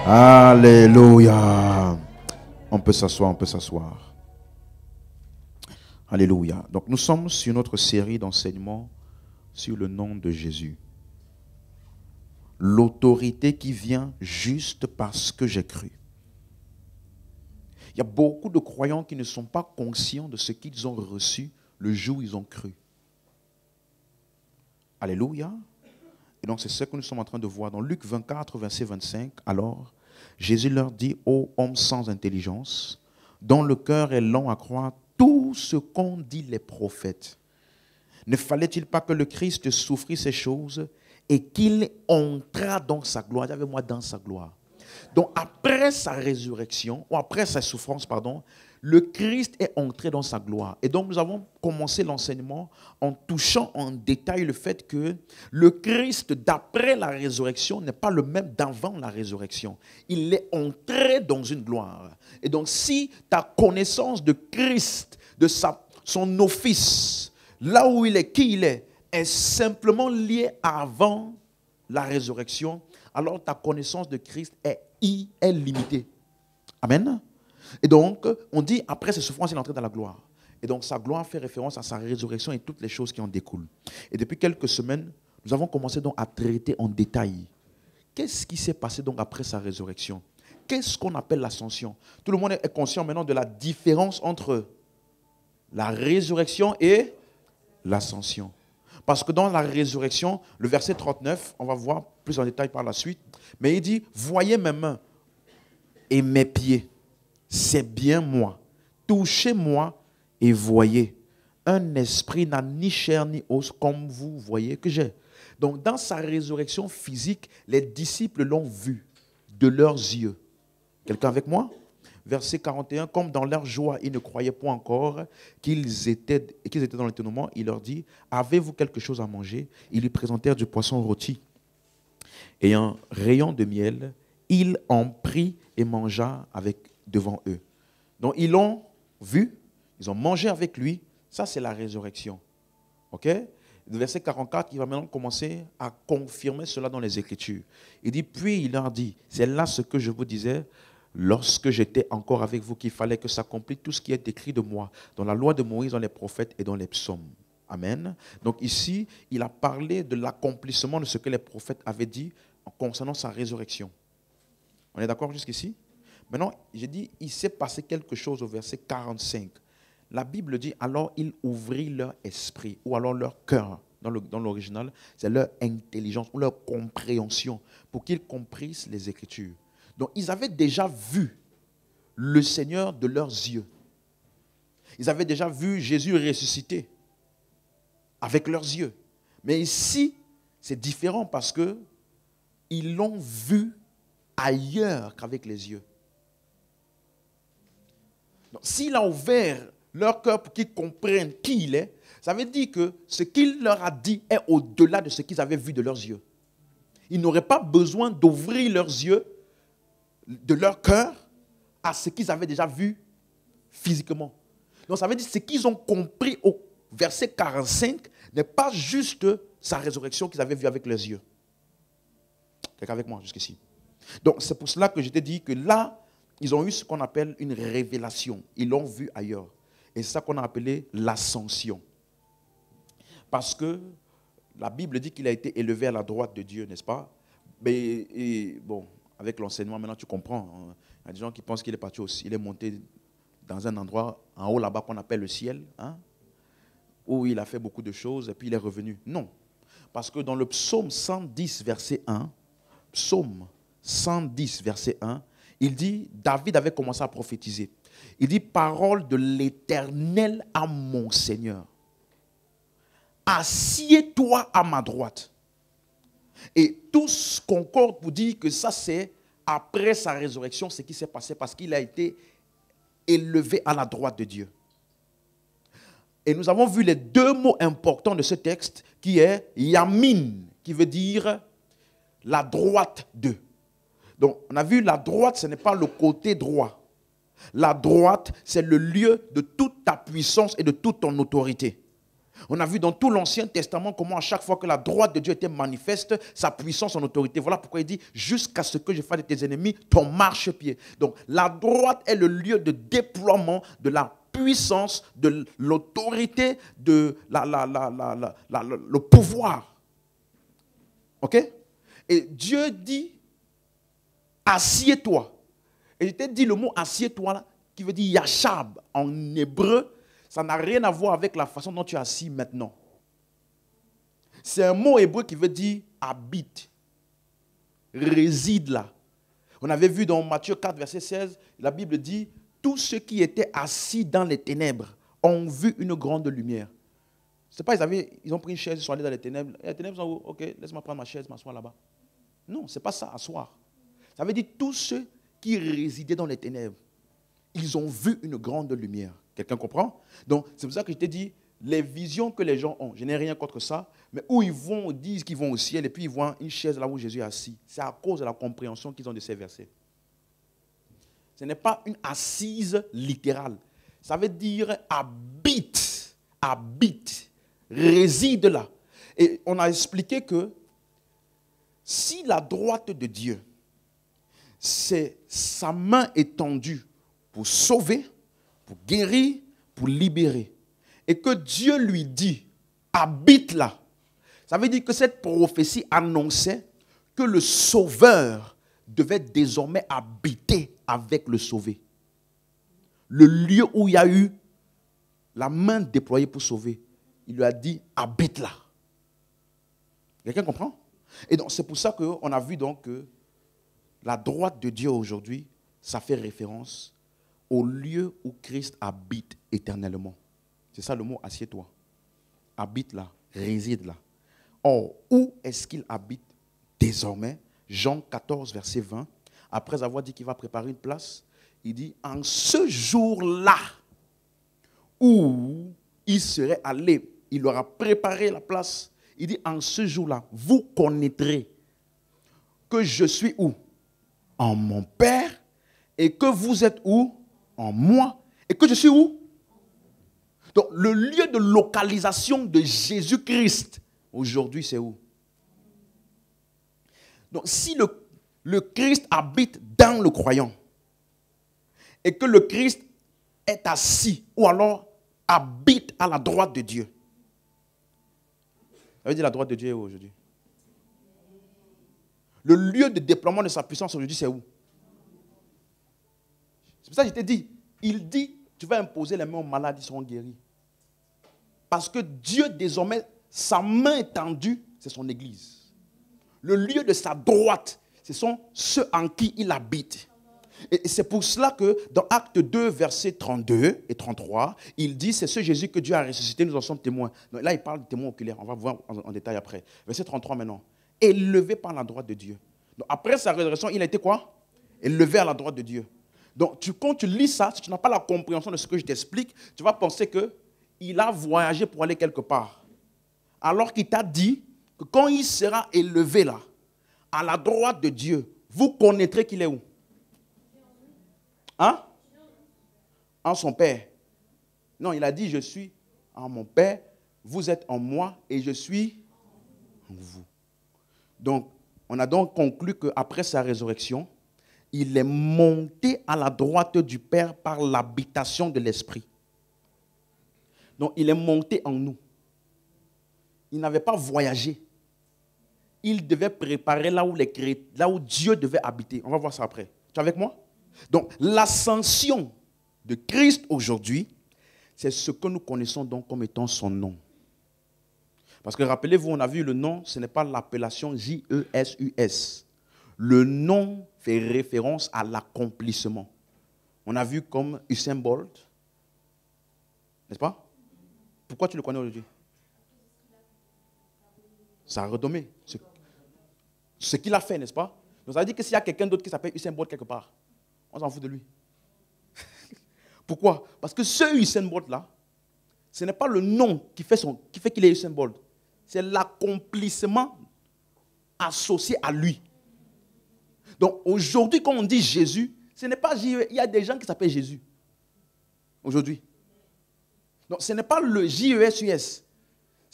Alléluia. On peut s'asseoir, on peut s'asseoir. Alléluia. Donc nous sommes sur notre série d'enseignements sur le nom de Jésus. L'autorité qui vient juste parce que j'ai cru. Il y a beaucoup de croyants qui ne sont pas conscients de ce qu'ils ont reçu le jour où ils ont cru. Alléluia. Et donc c'est ce que nous sommes en train de voir dans Luc 24, verset 25. Alors, Jésus leur dit, ô hommes sans intelligence, dont le cœur est long à croire tout ce qu'ont dit les prophètes. Ne fallait-il pas que le Christ souffrit ces choses et qu'il entrât dans sa gloire? Avec moi, dans sa gloire. Donc après sa résurrection, ou après sa souffrance, pardon, le Christ est entré dans sa gloire. Et donc nous avons commencé l'enseignement en touchant en détail le fait que le Christ d'après la résurrection n'est pas le même d'avant la résurrection. Il est entré dans une gloire. Et donc si ta connaissance de Christ, de son office, là où il est, qui il est simplement liée avant la résurrection, alors ta connaissance de Christ est limitée. Amen. Et donc, on dit, après ses souffrances, il est entré dans la gloire. Et donc, sa gloire fait référence à sa résurrection et toutes les choses qui en découlent. Et depuis quelques semaines, nous avons commencé donc à traiter en détail. Qu'est-ce qui s'est passé donc après sa résurrection? Qu'est-ce qu'on appelle l'ascension? Tout le monde est conscient maintenant de la différence entre la résurrection et l'ascension. Parce que dans la résurrection, le verset 39, on va voir plus en détail par la suite, mais il dit, voyez mes mains et mes pieds, c'est bien moi. Touchez-moi et voyez. Un esprit n'a ni chair ni os comme vous voyez que j'ai. Donc dans sa résurrection physique, les disciples l'ont vu de leurs yeux. Quelqu'un avec moi? Verset 41, comme dans leur joie, ils ne croyaient pas encore qu'ils étaient dans l'étonnement, il leur dit, avez-vous quelque chose à manger? Ils lui présentèrent du poisson rôti et un rayon de miel. Il en prit et mangea devant eux. Donc ils l'ont vu, ils ont mangé avec lui. Ça, c'est la résurrection. Ok? Le verset 44, il va maintenant commencer à confirmer cela dans les Écritures. Il dit, puis il leur dit, c'est là ce que je vous disais, lorsque j'étais encore avec vous, qu'il fallait que s'accomplisse tout ce qui est écrit de moi, dans la loi de Moïse, dans les prophètes et dans les psaumes. Amen. Donc ici, il a parlé de l'accomplissement de ce que les prophètes avaient dit concernant sa résurrection. On est d'accord jusqu'ici? Maintenant, j'ai dit, il s'est passé quelque chose au verset 45. La Bible dit, alors il ouvrit leur esprit, ou alors leur cœur, dans l'original, c'est leur intelligence, ou leur compréhension, pour qu'ils comprissent les Écritures. Donc, ils avaient déjà vu le Seigneur de leurs yeux. Ils avaient déjà vu Jésus ressuscité avec leurs yeux. Mais ici, c'est différent parce qu'ils l'ont vu ailleurs qu'avec les yeux. S'il a ouvert leur cœur pour qu'ils comprennent qui il est, ça veut dire que ce qu'il leur a dit est au-delà de ce qu'ils avaient vu de leurs yeux. Ils n'auraient pas besoin d'ouvrir leurs yeux, de leur cœur, à ce qu'ils avaient déjà vu physiquement. Donc ça veut dire que ce qu'ils ont compris au verset 45 n'est pas juste sa résurrection qu'ils avaient vu avec leurs yeux. Quelqu'un avec moi jusqu'ici? Donc c'est pour cela que je t'ai dit que là, ils ont eu ce qu'on appelle une révélation. Ils l'ont vu ailleurs. Et c'est ça qu'on a appelé l'ascension. Parce que la Bible dit qu'il a été élevé à la droite de Dieu, n'est-ce pas? Mais bon, avec l'enseignement, maintenant tu comprends. Il y a des gens qui pensent qu'il est parti aussi. Il est monté dans un endroit en haut là-bas qu'on appelle le ciel, hein, où il a fait beaucoup de choses et puis il est revenu. Non. Parce que dans le psaume 110, verset 1, psaume 110, verset 1, il dit, David avait commencé à prophétiser. Il dit, parole de l'Éternel à mon Seigneur. Assieds-toi à ma droite. Et tous concordent pour dire que ça c'est après sa résurrection, ce qui s'est passé parce qu'il a été élevé à la droite de Dieu. Et nous avons vu les deux mots importants de ce texte qui est Yamin, qui veut dire la droite de. Donc, on a vu la droite, ce n'est pas le côté droit. La droite, c'est le lieu de toute ta puissance et de toute ton autorité. On a vu dans tout l'Ancien Testament comment à chaque fois que la droite de Dieu était manifeste, sa puissance, son autorité. Voilà pourquoi il dit, jusqu'à ce que je fasse de tes ennemis ton marchepied. Donc la droite est le lieu de déploiement de la puissance, de l'autorité, de le pouvoir. Ok? Et Dieu dit, assieds-toi. Et je t'ai dit le mot assieds-toi là, qui veut dire yachab en hébreu. Ça n'a rien à voir avec la façon dont tu es assis maintenant. C'est un mot hébreu qui veut dire habite, réside là. On avait vu dans Matthieu 4, verset 16, la Bible dit, tous ceux qui étaient assis dans les ténèbres ont vu une grande lumière. C'est pas, ils ont pris une chaise, ils sont allés dans les ténèbres. Et les ténèbres sont où? Ok, laisse-moi prendre ma chaise, m'asseoir là-bas. Non, ce n'est pas ça, asseoir. Ça veut dire tous ceux qui résidaient dans les ténèbres, ils ont vu une grande lumière. Quelqu'un comprend? Donc, c'est pour ça que je t'ai dit, les visions que les gens ont, je n'ai rien contre ça, mais où ils vont, ils disent qu'ils vont au ciel et puis ils voient une chaise là où Jésus est assis. C'est à cause de la compréhension qu'ils ont de ces versets. Ce n'est pas une assise littérale. Ça veut dire habite, habite, réside là. Et on a expliqué que si la droite de Dieu, c'est sa main étendue pour sauver, pour guérir, pour libérer, et que Dieu lui dit, habite là, ça veut dire que cette prophétie annonçait que le Sauveur devait désormais habiter avec le Sauvé. Le lieu où il y a eu la main déployée pour sauver, il lui a dit, habite là. Quelqu'un comprend? Et donc c'est pour ça qu'on a vu donc que la droite de Dieu aujourd'hui, ça fait référence au lieu où Christ habite éternellement. C'est ça le mot, assieds-toi. Habite là, réside là. Or, où est-ce qu'il habite désormais? Jean 14, verset 20. Après avoir dit qu'il va préparer une place, il dit, en ce jour-là où il serait allé, il aura préparé la place. Il dit, en ce jour-là, vous connaîtrez que je suis où? En mon Père, et que vous êtes où? En moi, et que je suis où? Donc, le lieu de localisation de Jésus-Christ, aujourd'hui, c'est où? Donc, si le Christ habite dans le croyant, et que le Christ est assis, ou alors habite à la droite de Dieu, ça veut dire la droite de Dieu est où aujourd'hui? Le lieu de déploiement de sa puissance aujourd'hui, c'est où? C'est pour ça que je t'ai dit, il dit, tu vas imposer les mains aux malades, ils seront guéris. Parce que Dieu, désormais, sa main étendue, c'est son église. Le lieu de sa droite, ce sont ceux en qui il habite. Et c'est pour cela que dans Acte 2, versets 32 et 33, il dit, c'est ce Jésus que Dieu a ressuscité, nous en sommes témoins. Donc là, il parle de témoins oculaires, on va voir en détail après. Verset 33 maintenant. Élevé par la droite de Dieu. Donc après sa résurrection, il a été quoi? Élevé à la droite de Dieu. Donc quand tu lis ça, si tu n'as pas la compréhension de ce que je t'explique, tu vas penser qu'il a voyagé pour aller quelque part. Alors qu'il t'a dit que quand il sera élevé là, à la droite de Dieu, vous connaîtrez qu'il est où? Hein? En son Père. Non, il a dit, je suis en mon Père, vous êtes en moi et je suis en vous. Donc, on a donc conclu qu'après sa résurrection, il est monté à la droite du Père par l'habitation de l'Esprit. Donc, il est monté en nous. Il n'avait pas voyagé. Il devait préparer là où Dieu devait habiter. On va voir ça après. Tu es avec moi? Donc, l'ascension de Christ aujourd'hui, c'est ce que nous connaissons donc comme étant son nom. Parce que rappelez-vous, on a vu le nom, ce n'est pas l'appellation J-E-S-U-S. Le nom fait référence à l'accomplissement. On a vu comme Usain Bolt, n'est-ce pas? Pourquoi tu le connais aujourd'hui? Ça a retombé. Ce qu'il a fait, n'est-ce pas? Donc ça veut dire que s'il y a quelqu'un d'autre qui s'appelle Usain Bolt quelque part, on s'en fout de lui. Pourquoi? Parce que ce Usain Bolt là, ce n'est pas le nom qui fait qu'il est Usain Bolt. C'est l'accomplissement associé à lui. Donc aujourd'hui, quand on dit Jésus, ce n'est pas J-E, il y a des gens qui s'appellent Jésus. Aujourd'hui. Donc ce n'est pas le J-E-S-U-S.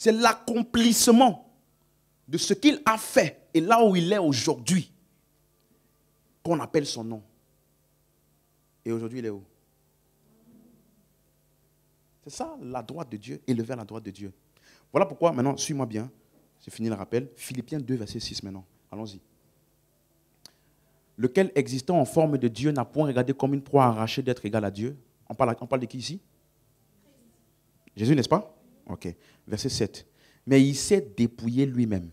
C'est l'accomplissement de ce qu'il a fait et là où il est aujourd'hui qu'on appelle son nom. Et aujourd'hui, il est où? C'est ça, la droite de Dieu, élevé à la droite de Dieu. Voilà pourquoi, maintenant, suis-moi bien. J'ai fini le rappel. Philippiens 2, verset 6 maintenant. Allons-y. Lequel, existant en forme de Dieu, n'a point regardé comme une proie arrachée d'être égal à Dieu. On parle de qui ici? Jésus, n'est-ce pas? Ok. Verset 7. Mais il s'est dépouillé lui-même,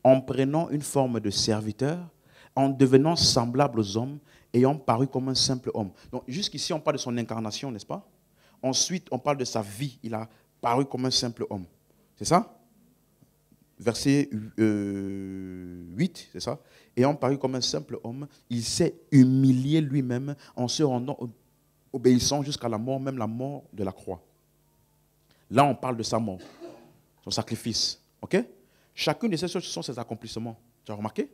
en prenant une forme de serviteur, en devenant semblable aux hommes, ayant paru comme un simple homme. Donc, jusqu'ici, on parle de son incarnation, n'est-ce pas? Ensuite, on parle de sa vie. Il a paru comme un simple homme. C'est ça? Verset 8, c'est ça? Ayant paru comme un simple homme, il s'est humilié lui-même en se rendant obéissant jusqu'à la mort, même la mort de la croix. Là, on parle de sa mort, son sacrifice. Ok? Chacune de ces choses sont ses accomplissements. Tu as remarqué?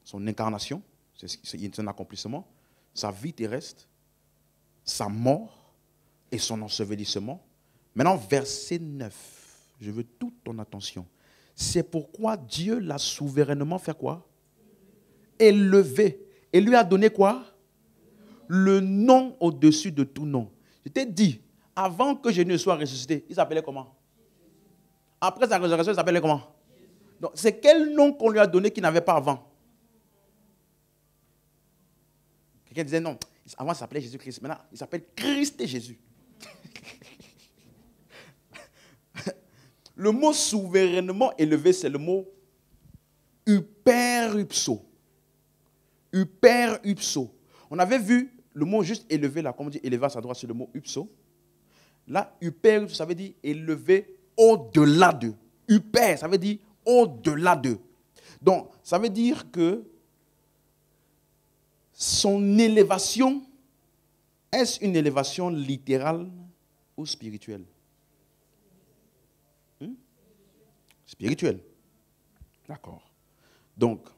Son incarnation, c'est un accomplissement. Sa vie terrestre, sa mort et son ensevelissement. Maintenant, verset 9. Je veux toute ton attention. C'est pourquoi Dieu l'a souverainement fait quoi? Élevé. Et lui a donné quoi? Le nom au-dessus de tout nom. Je t'ai dit, avant que Jésus ne soit ressuscité, il s'appelait comment? Après sa résurrection, il s'appelait comment? Donc, c'est quel nom qu'on lui a donné qu'il n'avait pas avant? Quelqu'un disait non. Avant, il s'appelait Jésus-Christ. Maintenant, il s'appelle Christ et Jésus. Le mot souverainement élevé, c'est le mot hyperupso. Hyperupso. On avait vu le mot juste élevé, là, comme on dit élevé à sa droite, c'est le mot upso. Là, hyperupso, ça veut dire élevé au-delà d'eux. Hyper, ça veut dire au-delà d'eux. Donc, ça veut dire que son élévation, est-ce une élévation littérale ou spirituelle? Spirituelle. D'accord. Donc,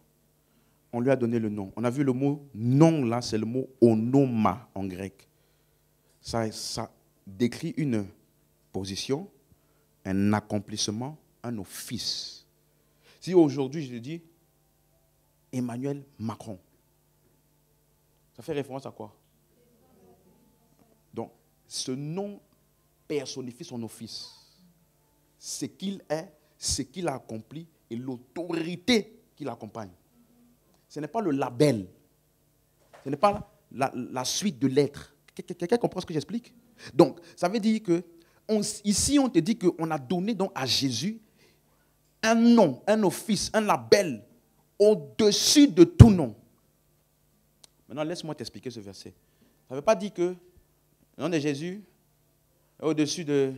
on lui a donné le nom. On a vu le mot nom là, c'est le mot onoma en grec. Ça décrit une position, un accomplissement, un office. Si aujourd'hui je dis Emmanuel Macron, ça fait référence à quoi? Donc, ce nom personnifie son office. Ce qu'il est, ce qu'il a accompli et l'autorité qui l'accompagne. Ce n'est pas le label. Ce n'est pas la suite de lettres. Quelqu'un comprend ce que j'explique? Donc, ça veut dire que ici, on te dit qu'on a donné donc à Jésus un nom, un office, un label au-dessus de tout nom. Maintenant, laisse-moi t'expliquer ce verset. Ça ne veut pas dire que le nom de Jésus est au-dessus de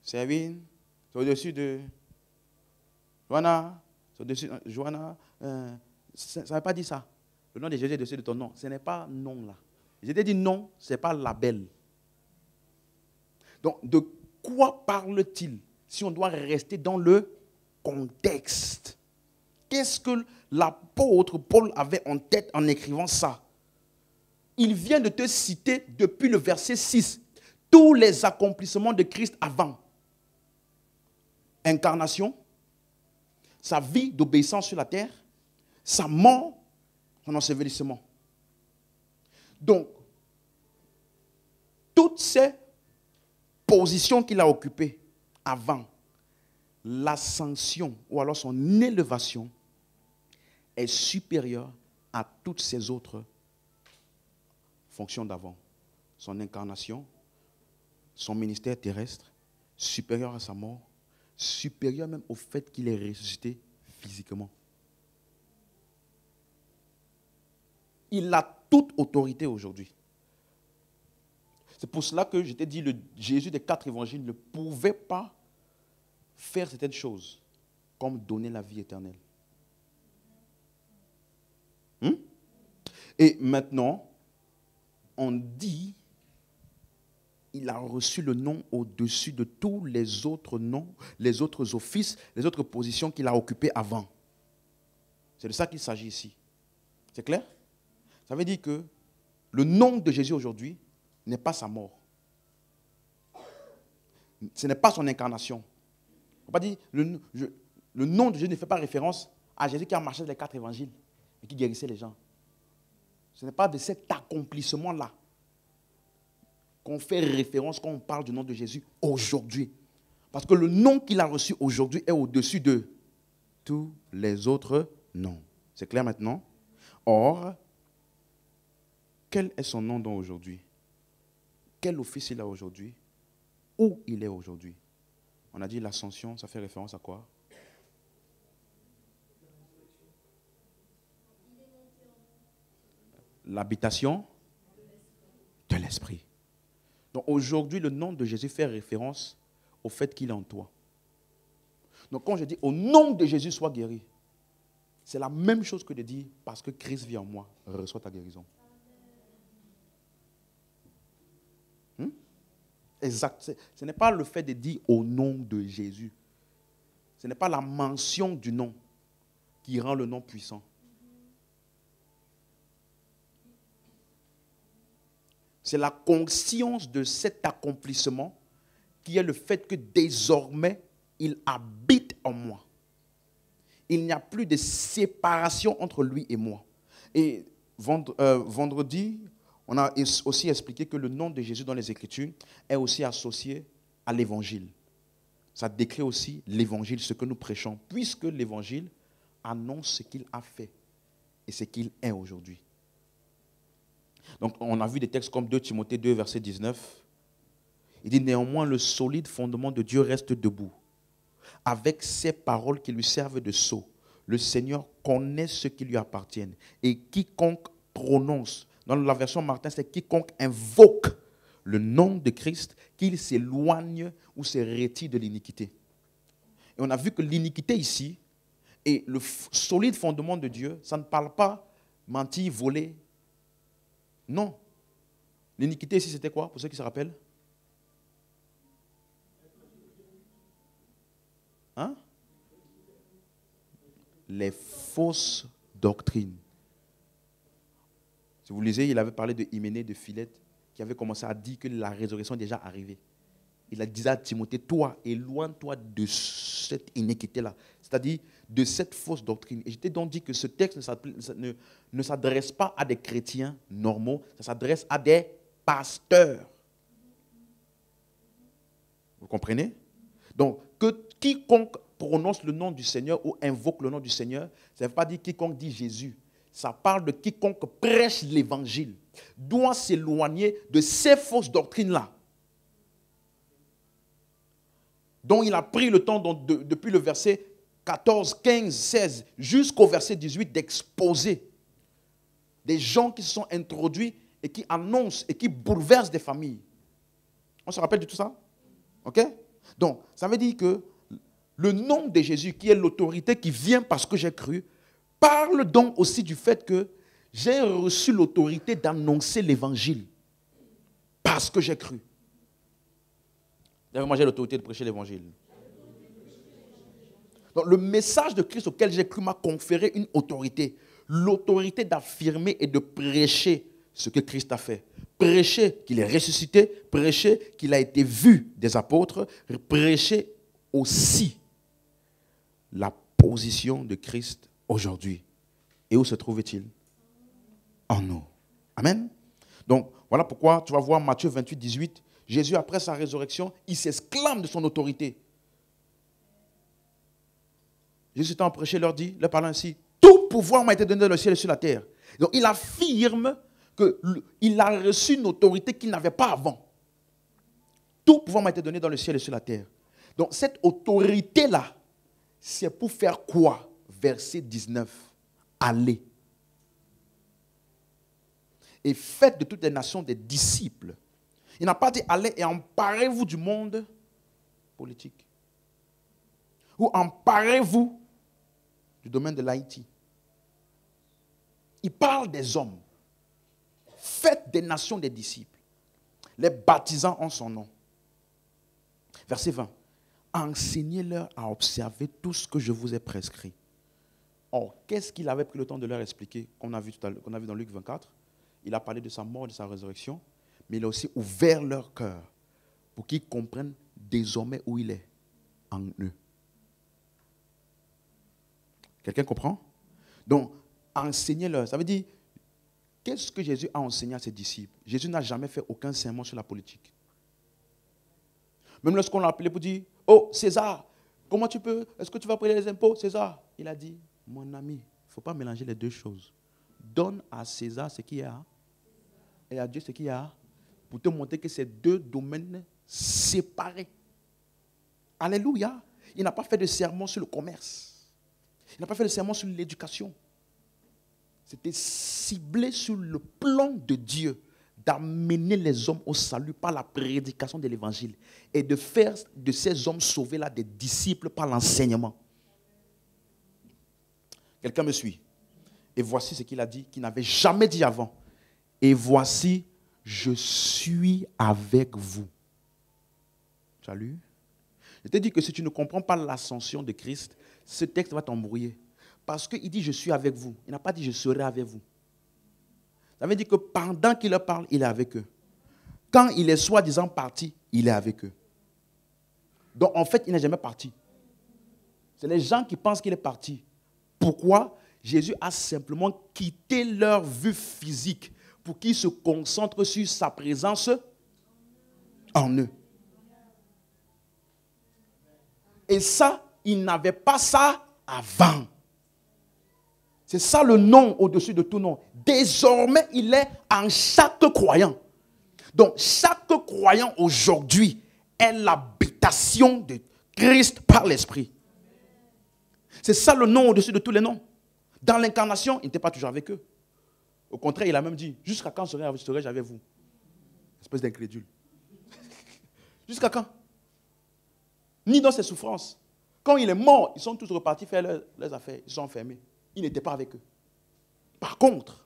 Servine, c'est au-dessus de Joanna, c'est au-dessus de Joanna. Ça ne veut pas dire ça. Le nom de Jésus est au-dessus de ton nom. Ce n'est pas nom là. Je t'ai dit non, ce n'est pas label. Donc, de quoi parle-t-il si on doit rester dans le contexte? Qu'est-ce que l'apôtre Paul avait en tête en écrivant ça? Il vient de te citer depuis le verset 6 tous les accomplissements de Christ avant. Incarnation, sa vie d'obéissance sur la terre, sa mort, son ensevelissement. Donc, toutes ces positions qu'il a occupées avant l'ascension ou alors son élévation est supérieure à toutes ces autres fonctions d'avant. Son incarnation, son ministère terrestre, supérieur à sa mort, supérieur même au fait qu'il est ressuscité physiquement. Il a toute autorité aujourd'hui. C'est pour cela que je t'ai dit, le Jésus des 4 évangiles ne pouvait pas faire certaines choses, comme donner la vie éternelle. Et maintenant, on dit, il a reçu le nom au-dessus de tous les autres noms, les autres offices, les autres positions qu'il a occupées avant. C'est de ça qu'il s'agit ici. C'est clair? Ça veut dire que le nom de Jésus aujourd'hui n'est pas sa mort. Ce n'est pas son incarnation. On ne peut pas dire, le nom de Jésus ne fait pas référence à Jésus qui a marché dans les 4 évangiles et qui guérissait les gens. Ce n'est pas de cet accomplissement-là qu'on fait référence quand on parle du nom de Jésus aujourd'hui. Parce que le nom qu'il a reçu aujourd'hui est au-dessus de tous les autres noms. C'est clair maintenant? Or, quel est son nom donc aujourd'hui? Quel office il a aujourd'hui? Où il est aujourd'hui? On a dit l'ascension, ça fait référence à quoi? L'habitation de l'esprit. Donc aujourd'hui, le nom de Jésus fait référence au fait qu'il est en toi. Donc quand je dis au nom de Jésus, sois guéri, c'est la même chose que de dire parce que Christ vit en moi, reçois ta guérison. Exact. Ce n'est pas le fait de dire au nom de Jésus. Ce n'est pas la mention du nom qui rend le nom puissant. C'est la conscience de cet accomplissement qui est le fait que désormais, il habite en moi. Il n'y a plus de séparation entre lui et moi. Et vendredi, on a aussi expliqué que le nom de Jésus dans les Écritures est aussi associé à l'Évangile. Ça décrit aussi l'Évangile, ce que nous prêchons, puisque l'Évangile annonce ce qu'il a fait et ce qu'il est aujourd'hui. Donc, on a vu des textes comme 2 Timothée 2, verset 19. Il dit, néanmoins, le solide fondement de Dieu reste debout, avec ces paroles qui lui servent de sceau. Le Seigneur connaît ce qui lui appartient. Et quiconque prononce, dans la version Martin, c'est quiconque invoque le nom de Christ, qu'il s'éloigne ou se retire de l'iniquité. Et on a vu que l'iniquité ici, et le solide fondement de Dieu, ça ne parle pas mentir, voler. Non. L'iniquité ici, c'était quoi, pour ceux qui se rappellent? Hein? Les fausses doctrines. Si vous lisez, il avait parlé de Hyménée, de Philette, qui avait commencé à dire que la résurrection est déjà arrivée. Il a dit à Timothée, toi, éloigne-toi de cette iniquité-là, c'est-à-dire de cette fausse doctrine. Et je t'ai donc dit que ce texte ne s'adresse pas à des chrétiens normaux, ça s'adresse à des pasteurs. Vous comprenez? Donc, que quiconque prononce le nom du Seigneur ou invoque le nom du Seigneur, ça ne veut pas dire quiconque dit Jésus. Ça parle de quiconque prêche l'évangile, doit s'éloigner de ces fausses doctrines-là, dont il a pris le temps depuis le verset 14, 15, 16 jusqu'au verset 18 d'exposer des gens qui se sont introduits et qui annoncent et qui bouleversent des familles. On se rappelle de tout ça? Ok? Donc, ça veut dire que le nom de Jésus, qui est l'autorité qui vient parce que j'ai cru, parle donc aussi du fait que j'ai reçu l'autorité d'annoncer l'évangile parce que j'ai cru. D'ailleurs, moi, j'ai l'autorité de prêcher l'évangile. Donc, le message de Christ auquel j'ai cru m'a conféré une autorité. L'autorité d'affirmer et de prêcher ce que Christ a fait. Prêcher qu'il est ressuscité, prêcher qu'il a été vu des apôtres, prêcher aussi la position de Christ aujourd'hui. Et où se trouve-t-il? En nous. Amen. Donc, voilà pourquoi tu vas voir Matthieu 28, 18. Jésus, après sa résurrection, il s'exclame de son autorité. Jésus étant prêché, leur dit, leur parlant ainsi, tout pouvoir m'a été donné dans le ciel et sur la terre. Donc, il affirme qu'il a reçu une autorité qu'il n'avait pas avant. Tout pouvoir m'a été donné dans le ciel et sur la terre. Donc, cette autorité-là, c'est pour faire quoi? Verset 19. Allez. Et faites de toutes les nations des disciples. Il n'a pas dit allez et emparez-vous du monde politique. Ou emparez-vous du domaine de l'Haïti. Il parle des hommes. Faites des nations des disciples, les baptisant en son nom. Verset 20. Enseignez-leur à observer tout ce que je vous ai prescrit. Or, qu'est-ce qu'il avait pris le temps de leur expliquer, qu'on a vu dans Luc 24? Il a parlé de sa mort et de sa résurrection, mais il a aussi ouvert leur cœur pour qu'ils comprennent désormais où il est, en eux. Quelqu'un comprend? Donc, enseignez-leur. Ça veut dire, qu'est-ce que Jésus a enseigné à ses disciples? Jésus n'a jamais fait aucun sermon sur la politique. Même lorsqu'on l'a appelé pour dire, oh César, comment tu peux, est-ce que tu vas payer les impôts, César? Il a dit, mon ami, il ne faut pas mélanger les deux choses. Donne à César ce qu'il y a et à Dieu ce qu'il y a, pour te montrer que c'est deux domaines séparés. Alléluia. Il n'a pas fait de sermon sur le commerce. Il n'a pas fait de sermon sur l'éducation. C'était ciblé sur le plan de Dieu d'amener les hommes au salut par la prédication de l'évangile et de faire de ces hommes sauvés-là des disciples par l'enseignement. Quelqu'un me suit? Et voici ce qu'il a dit, qu'il n'avait jamais dit avant. Et voici, je suis avec vous. Tu as lu? Je t'ai dit que si tu ne comprends pas l'ascension de Christ, ce texte va t'embrouiller. Parce qu'il dit, je suis avec vous. Il n'a pas dit, je serai avec vous. Ça veut dire que pendant qu'il leur parle, il est avec eux. Quand il est soi-disant parti, il est avec eux. Donc, en fait, il n'est jamais parti. C'est les gens qui pensent qu'il est parti. Pourquoi? Jésus a simplement quitté leur vue physique pour qu'ils se concentrent sur sa présence en eux. Et ça, ils n'avaient pas ça avant. C'est ça le nom au-dessus de tout nom. Désormais, il est en chaque croyant. Donc, chaque croyant aujourd'hui est l'habitation de Christ par l'Esprit. C'est ça le nom au-dessus de tous les noms. Dans l'incarnation, il n'était pas toujours avec eux. Au contraire, il a même dit, jusqu'à quand serai-je avec vous? Espèce d'incrédule. Jusqu'à quand? Ni dans ses souffrances. Quand il est mort, ils sont tous repartis faire leurs affaires. Ils sont enfermés. Il n'était pas avec eux. Par contre,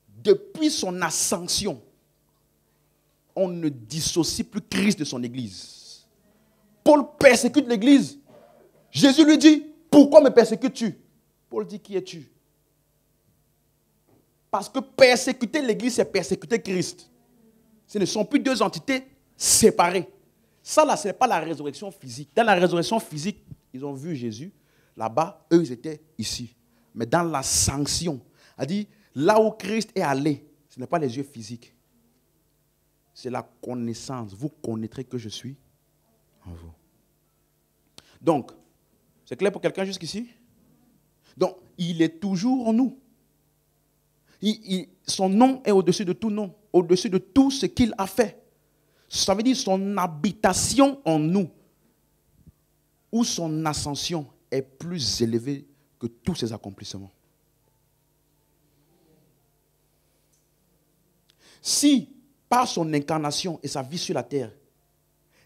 depuis son ascension, on ne dissocie plus Christ de son Église. Paul persécute l'Église. Jésus lui dit, pourquoi me persécutes-tu? Paul dit, qui es-tu? Parce que persécuter l'Église, c'est persécuter Christ. Ce ne sont plus deux entités séparées. Ça, là, ce n'est pas la résurrection physique. Dans la résurrection physique, ils ont vu Jésus. Là-bas, eux, ils étaient ici. Mais dans l'ascension, elle dit, là où Christ est allé, ce n'est pas les yeux physiques. C'est la connaissance. Vous connaîtrez que je suis en vous. Donc, c'est clair pour quelqu'un jusqu'ici? Donc, il est toujours en nous. Son nom est au-dessus de tout nom, au-dessus de tout ce qu'il a fait. Ça veut dire son habitation en nous, ou son ascension est plus élevée que tous ses accomplissements. Si, par son incarnation et sa vie sur la terre,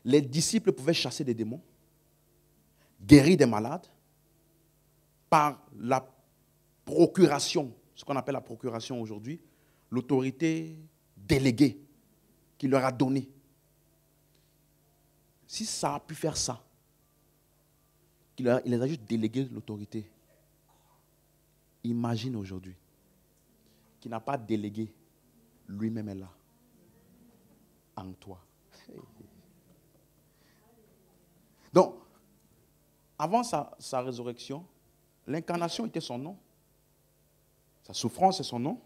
les disciples pouvaient chasser des démons, guérir des malades, par la procuration, ce qu'on appelle la procuration aujourd'hui, l'autorité déléguée qu'il leur a donnée. Si ça a pu faire ça, il les a juste délégué l'autorité. Imagine aujourd'hui qu'il n'a pas délégué, lui-même est là, en toi. Donc, avant sa résurrection, l'incarnation était son nom. Sa souffrance est son nom.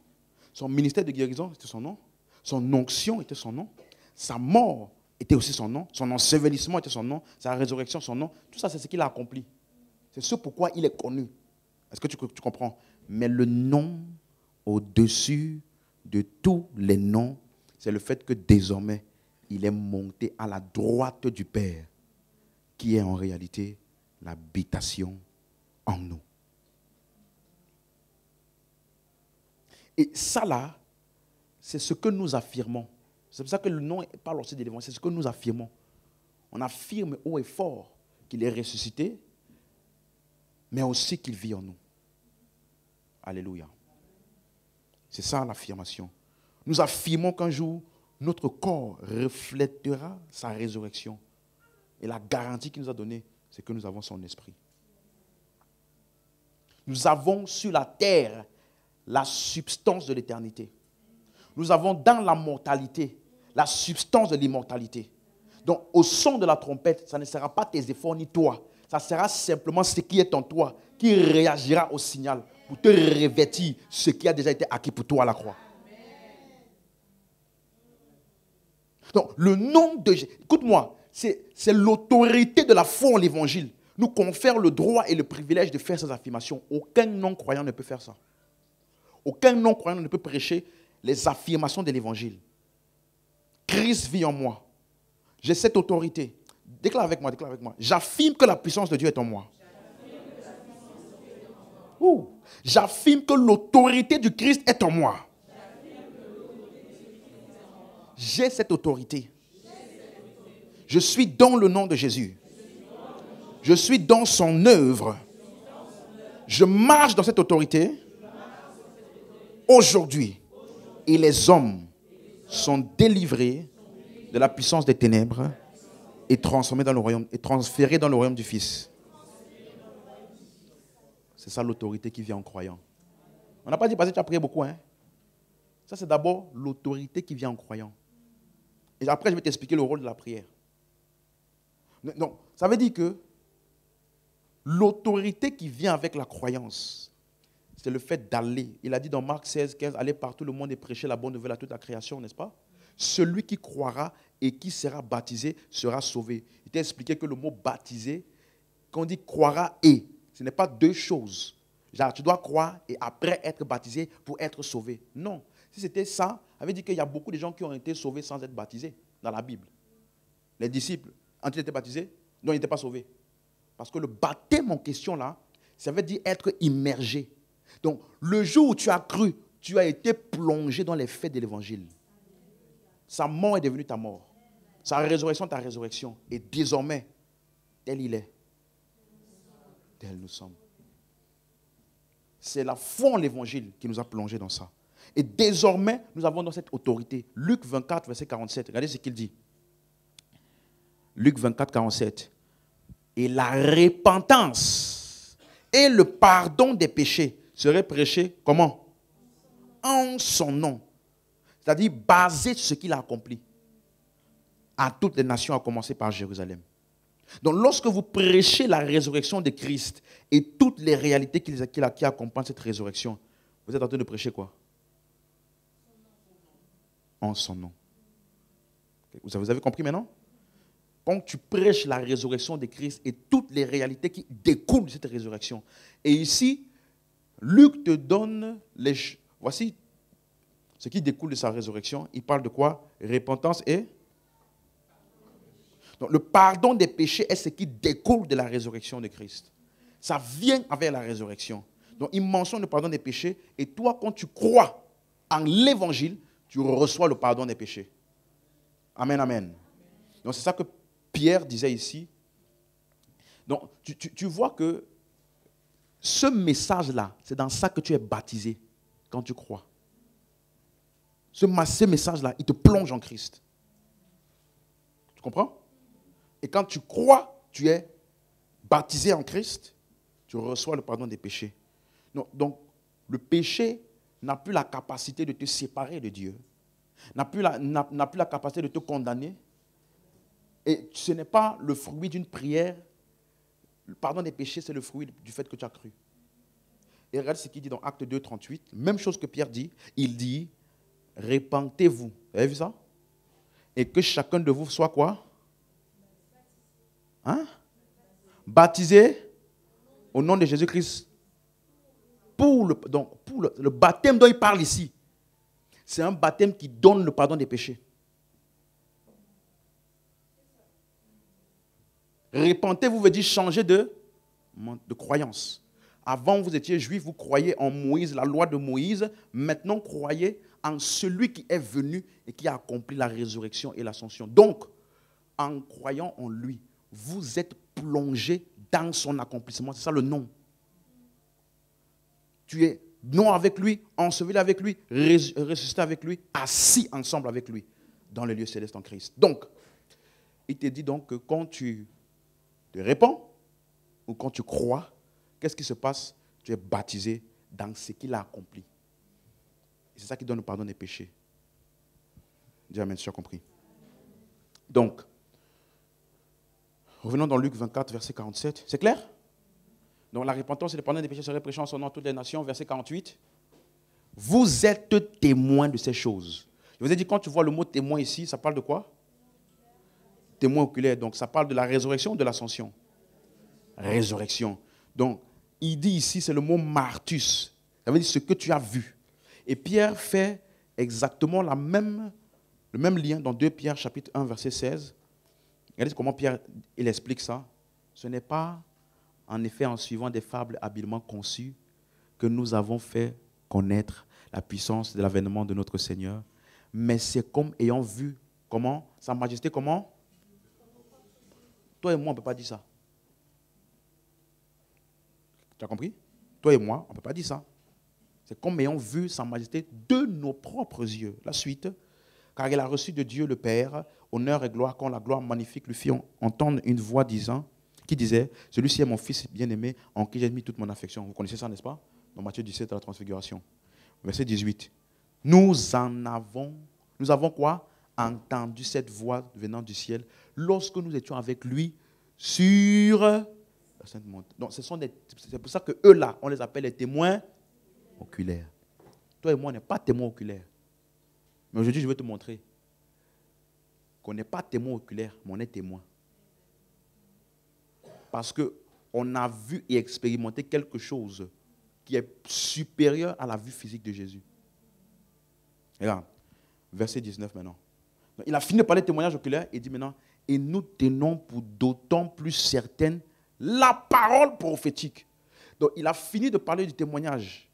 Son ministère de guérison était son nom. Son onction était son nom. Sa mort était aussi son nom. Son ensevelissement était son nom. Sa résurrection, son nom. Tout ça, c'est ce qu'il a accompli. C'est ce pourquoi il est connu. Est-ce que tu comprends? Mais le nom au-dessus de tous les noms, c'est le fait que désormais, il est monté à la droite du Père, qui est en réalité l'habitation en nous. Et ça là, c'est ce que nous affirmons. C'est pour ça que le nom parle aussi de l'évangile. C'est ce que nous affirmons. On affirme haut et fort qu'il est ressuscité, mais aussi qu'il vit en nous. Alléluia. C'est ça l'affirmation. Nous affirmons qu'un jour, notre corps reflètera sa résurrection. Et la garantie qu'il nous a donnée, c'est que nous avons son esprit. Nous avons sur la terre la substance de l'éternité. Nous avons dans la mortalité la substance de l'immortalité. Donc, au son de la trompette, ça ne sera pas tes efforts ni toi. Ça sera simplement ce qui est en toi qui réagira au signal pour te revêtir ce qui a déjà été acquis pour toi à la croix. Donc, le nom de Jésus, écoute-moi, c'est l'autorité de la foi en l'évangile nous confère le droit et le privilège de faire ces affirmations. Aucun non-croyant ne peut faire ça. Aucun non-croyant ne peut prêcher les affirmations de l'évangile. Christ vit en moi. J'ai cette autorité. Déclare avec moi, déclare avec moi. J'affirme que la puissance de Dieu est en moi. J'affirme que l'autorité du Christ est en moi. J'ai cette autorité. Je suis dans le nom de Jésus. Je suis dans son œuvre. Je marche dans cette autorité aujourd'hui. Et les hommes sont délivrés de la puissance des ténèbres et transformés dans le royaume, et transférés dans le royaume du Fils. C'est ça l'autorité qui vient en croyant. On n'a pas dit parce que tu as prié beaucoup, hein? Ça, c'est d'abord l'autorité qui vient en croyant. Et après, je vais t'expliquer le rôle de la prière. Donc, ça veut dire que l'autorité qui vient avec la croyance, c'est le fait d'aller. Il a dit dans Marc 16, 15, allez partout le monde et prêcher la bonne nouvelle à toute la création, n'est-ce pas? Celui qui croira et qui sera baptisé sera sauvé. Il t'a expliqué que le mot baptisé, quand on dit croira et, ce n'est pas deux choses. Genre, tu dois croire et après être baptisé pour être sauvé. Non. Si c'était ça, ça veut dire qu'il y a beaucoup de gens qui ont été sauvés sans être baptisés dans la Bible. Les disciples, quand ils étaient baptisés, non, ils n'étaient pas sauvés. Parce que le baptême en question là, ça veut dire être immergé. Donc, le jour où tu as cru, tu as été plongé dans les faits de l'évangile. Sa mort est devenue ta mort. Sa résurrection, ta résurrection. Et désormais, tel il est. Tel nous sommes. C'est la foi en l'évangile qui nous a plongés dans ça. Et désormais, nous avons dans cette autorité. Luc 24, verset 47. Regardez ce qu'il dit. Luc 24, 47. Et la repentance et le pardon des péchés seraient prêchés comment? En son nom. C'est-à-dire basé sur ce qu'il a accompli. À toutes les nations, à commencer par Jérusalem. Donc lorsque vous prêchez la résurrection de Christ et toutes les réalités qui accompagnent cette résurrection, vous êtes en train de prêcher quoi? En son nom. Vous avez compris maintenant? Quand tu prêches la résurrection de Christ et toutes les réalités qui découlent de cette résurrection. Et ici, Luc te donne voici ce qui découle de sa résurrection. Il parle de quoi? Repentance et... Donc, le pardon des péchés est ce qui découle de la résurrection de Christ. Ça vient avec la résurrection. Donc, il mentionne le pardon des péchés. Et toi, quand tu crois en l'évangile, tu reçois le pardon des péchés. Amen, amen. Donc, c'est ça que Pierre disait ici. Donc, tu vois que ce message-là, c'est dans ça que tu es baptisé quand tu crois. Ce message-là, il te plonge en Christ. Tu comprends? Et quand tu crois, tu es baptisé en Christ, tu reçois le pardon des péchés. Donc, le péché n'a plus la capacité de te séparer de Dieu, n'a plus la capacité de te condamner. Et ce n'est pas le fruit d'une prière. Le pardon des péchés, c'est le fruit du fait que tu as cru. Et regarde ce qu'il dit dans Acte 2, 38. Même chose que Pierre dit. Il dit, répentez-vous. Vous avez vu ça? Et que chacun de vous soit quoi? Hein? Baptisé au nom de Jésus-Christ. Pour le baptême dont il parle ici, c'est un baptême qui donne le pardon des péchés. Répentez-vous veut dire changer de croyance. Avant, vous étiez juif, vous croyez en Moïse, la loi de Moïse. Maintenant, croyez en celui qui est venu et qui a accompli la résurrection et l'ascension. Donc, en croyant en lui, vous êtes plongé dans son accomplissement. C'est ça le nom. Tu es non avec lui, enseveli avec lui, ressuscité avec lui, assis ensemble avec lui dans le lieu céleste en Christ. Donc, il te dit donc que quand tu te répands ou quand tu crois, qu'est-ce qui se passe? Tu es baptisé dans ce qu'il a accompli. Et c'est ça qui donne le pardon des péchés. Dis amen, tu as compris. Donc, Revenons dans Luc 24, verset 47. C'est clair? Donc la repentance et le pardon des péchés seraient prêchés en son nom à toutes les nations. Verset 48. Vous êtes témoins de ces choses. Je vous ai dit, quand tu vois le mot témoin ici, ça parle de quoi? Témoin oculaire. Donc ça parle de la résurrection ou de l'ascension? Résurrection. Donc il dit ici, c'est le mot martus. Ça veut dire ce que tu as vu. Et Pierre fait exactement le même lien dans 2 Pierre chapitre 1, verset 16. Regardez comment Pierre il explique ça. Ce n'est pas en effet en suivant des fables habilement conçues que nous avons fait connaître la puissance de l'avènement de notre Seigneur, mais c'est comme ayant vu, comment? Sa majesté, comment? Toi et moi, on ne peut pas dire ça. Tu as compris? Toi et moi, on ne peut pas dire ça. C'est comme ayant vu sa majesté de nos propres yeux. La suite, car il a reçu de Dieu le Père honneur et gloire quand la gloire magnifique lui fit entendre une voix qui disait, celui-ci est mon fils bien-aimé en qui j'ai mis toute mon affection. Vous connaissez ça, n'est-ce pas? Dans Matthieu 17, à la transfiguration. Verset 18. Nous avons quoi? Entendu cette voix venant du ciel lorsque nous étions avec lui sur la Sainte Montagne. Donc c'est pour ça que eux là, on les appelle les témoins oculaires. Toi et moi, on n'est pas témoins oculaires. Mais aujourd'hui, je vais te montrer qu'on n'est pas témoin oculaire, mais on est témoin. Parce qu'on a vu et expérimenté quelque chose qui est supérieur à la vue physique de Jésus. Regarde, verset 19 maintenant. Donc, il a fini de parler de témoignage oculaire et dit maintenant, et nous tenons pour d'autant plus certaine la parole prophétique. Donc il a fini de parler du témoignage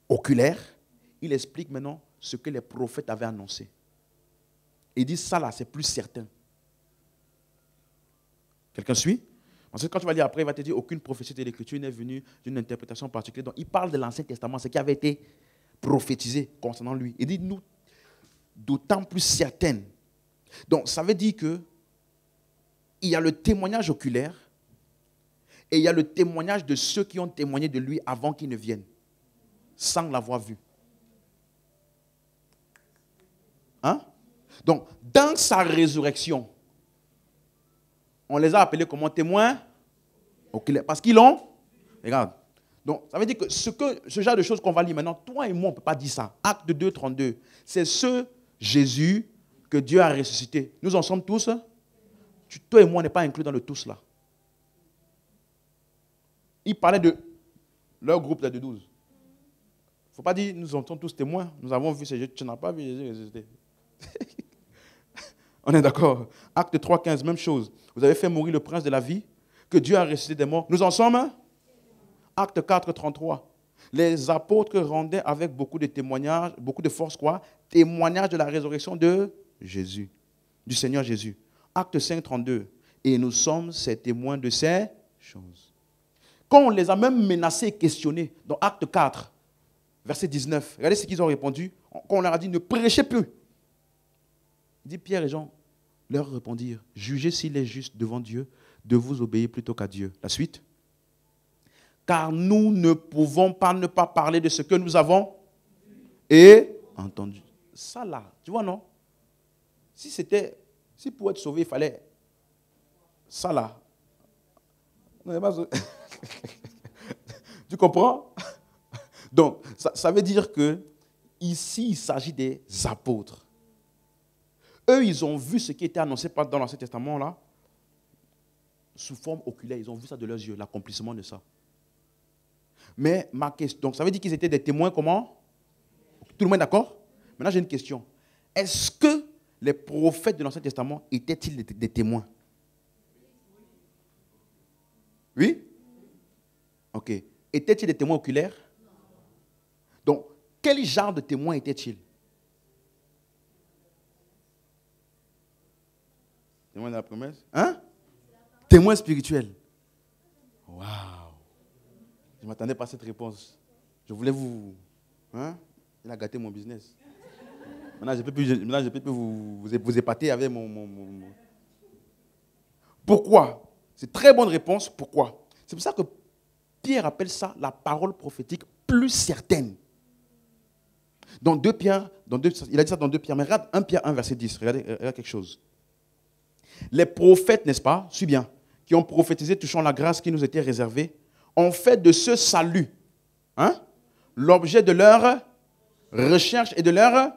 oculaire. Il explique maintenant ce que les prophètes avaient annoncé. Il dit ça là, c'est plus certain. Quelqu'un suit? Parce que quand tu vas lire après, il va te dire aucune prophétie de l'Écriture n'est venue d'une interprétation particulière. Donc il parle de l'Ancien Testament, ce qui avait été prophétisé concernant lui. Il dit nous, d'autant plus certaines. Donc ça veut dire que il y a le témoignage oculaire et il y a le témoignage de ceux qui ont témoigné de lui avant qu'il ne vienne, sans l'avoir vu. Hein? Donc, dans sa résurrection, on les a appelés comment? Témoins oculaires. Parce qu'ils l'ont. Regarde. Donc, ça veut dire que ce genre de choses qu'on va lire maintenant, toi et moi, on ne peut pas dire ça. Acte 2, 32. C'est ce Jésus que Dieu a ressuscité. Nous en sommes tous. Toi et moi, on n'est pas inclus dans le tous là. Il parlait de leur groupe de 12. Il ne faut pas dire nous en sommes tous témoins. Nous avons vu ce Jésus. Tu n'as pas vu Jésus ressuscité. On est d'accord. Acte 3, 15, même chose. Vous avez fait mourir le prince de la vie, que Dieu a ressuscité des morts. Nous en sommes. Acte 4, 33. Les apôtres rendaient avec beaucoup de témoignages, beaucoup de force quoi? Témoignage de la résurrection de Jésus, du Seigneur Jésus. Acte 5, 32. Et nous sommes ces témoins de ces choses. Quand on les a même menacés et questionnés, dans Acte 4, verset 19, regardez ce qu'ils ont répondu. Quand on leur a dit ne prêchez plus. Dit Pierre et Jean leur répondirent, jugez s'il est juste devant Dieu de vous obéir plutôt qu'à Dieu. La suite. Car nous ne pouvons pas ne pas parler de ce que nous avons et entendu. Ça là, tu vois non? Si pour être sauvé, il fallait ça là. Tu comprends? Donc, ça veut dire que ici, il s'agit des apôtres. Eux, ils ont vu ce qui était annoncé dans l'Ancien Testament, là, sous forme oculaire. Ils ont vu ça de leurs yeux, l'accomplissement de ça. Mais ma question, donc ça veut dire qu'ils étaient des témoins comment? Tout le monde est d'accord? Maintenant, j'ai une question. Est-ce que les prophètes de l'Ancien Testament étaient-ils des témoins? Oui? Ok. Étaient-ils des témoins oculaires? Donc, quel genre de témoins étaient-ils? Témoins de la promesse? Hein? Témoins spirituels. Waouh! Je ne m'attendais pas à cette réponse. Je voulais vous... Hein? Il a gâté mon business. Maintenant, je ne peux plus vous épater avec mon... Pourquoi? C'est une très bonne réponse. Pourquoi? C'est pour ça que Pierre appelle ça la parole prophétique plus certaine. Dans 2 Pierre, il a dit ça dans 2 Pierre, mais regarde 1 Pierre 1, verset 10. Regardez quelque chose. Les prophètes, n'est-ce pas, suis bien, qui ont prophétisé touchant la grâce qui nous était réservée, ont fait de ce salut l'objet de leur recherche et de leur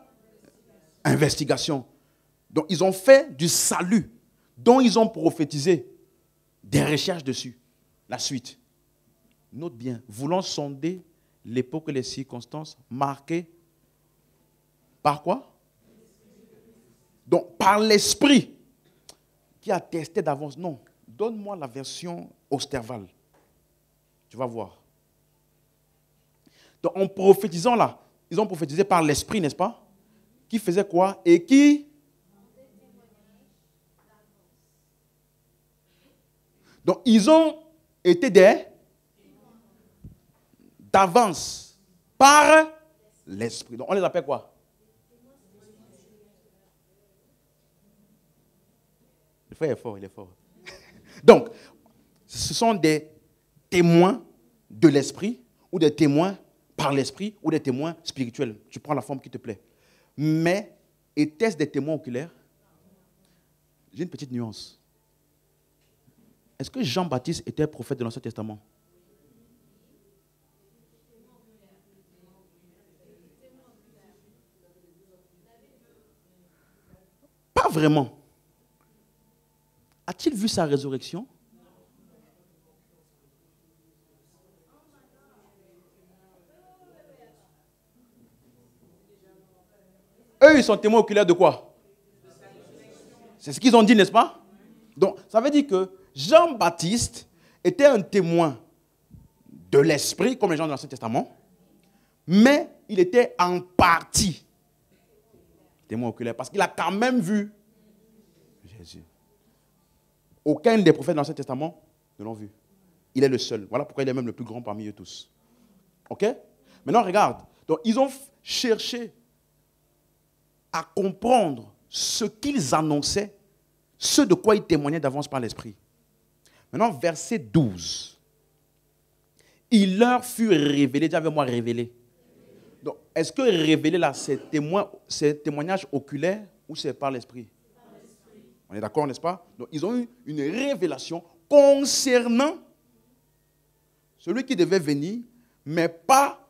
investigation. Donc, ils ont fait du salut dont ils ont prophétisé des recherches dessus. La suite. Note bien, voulant sonder l'époque et les circonstances marquées par quoi? Donc, par l'esprit qui a testé d'avance. Non, donne-moi la version Osterval. Tu vas voir. Donc, en prophétisant là, ils ont prophétisé par l'esprit, n'est-ce pas? Qui faisait quoi? Et qui? Donc, ils ont été d'avance par l'esprit. Donc, on les appelle quoi? Le frère est fort, il est fort. Donc, ce sont des témoins de l'esprit ou des témoins par l'esprit ou des témoins spirituels. Tu prends la forme qui te plaît. Mais, était-ce des témoins oculaires? J'ai une petite nuance. Est-ce que Jean-Baptiste était prophète de l'Ancien Testament? Pas vraiment. A-t-il vu sa résurrection? Eux, ils sont témoins oculaires de quoi? C'est ce qu'ils ont dit, n'est-ce pas? Donc, ça veut dire que Jean-Baptiste était un témoin de l'esprit, comme les gens de l'Ancien Testament, mais il était en partie témoin oculaire, parce qu'il a quand même vu Jésus. Aucun des prophètes de l'Ancien Testament ne l'ont vu. Il est le seul. Voilà pourquoi il est même le plus grand parmi eux tous. OK? Maintenant, regarde. Donc, ils ont cherché à comprendre ce qu'ils annonçaient, ce de quoi ils témoignaient d'avance par l'Esprit. Maintenant, verset 12. Il leur fut révélé. Dis avec moi, révélé. Donc, est-ce que révélé là, c'est témoignage oculaire ou c'est par l'Esprit? On est d'accord, n'est-ce pas? Donc, ils ont eu une révélation concernant celui qui devait venir, mais pas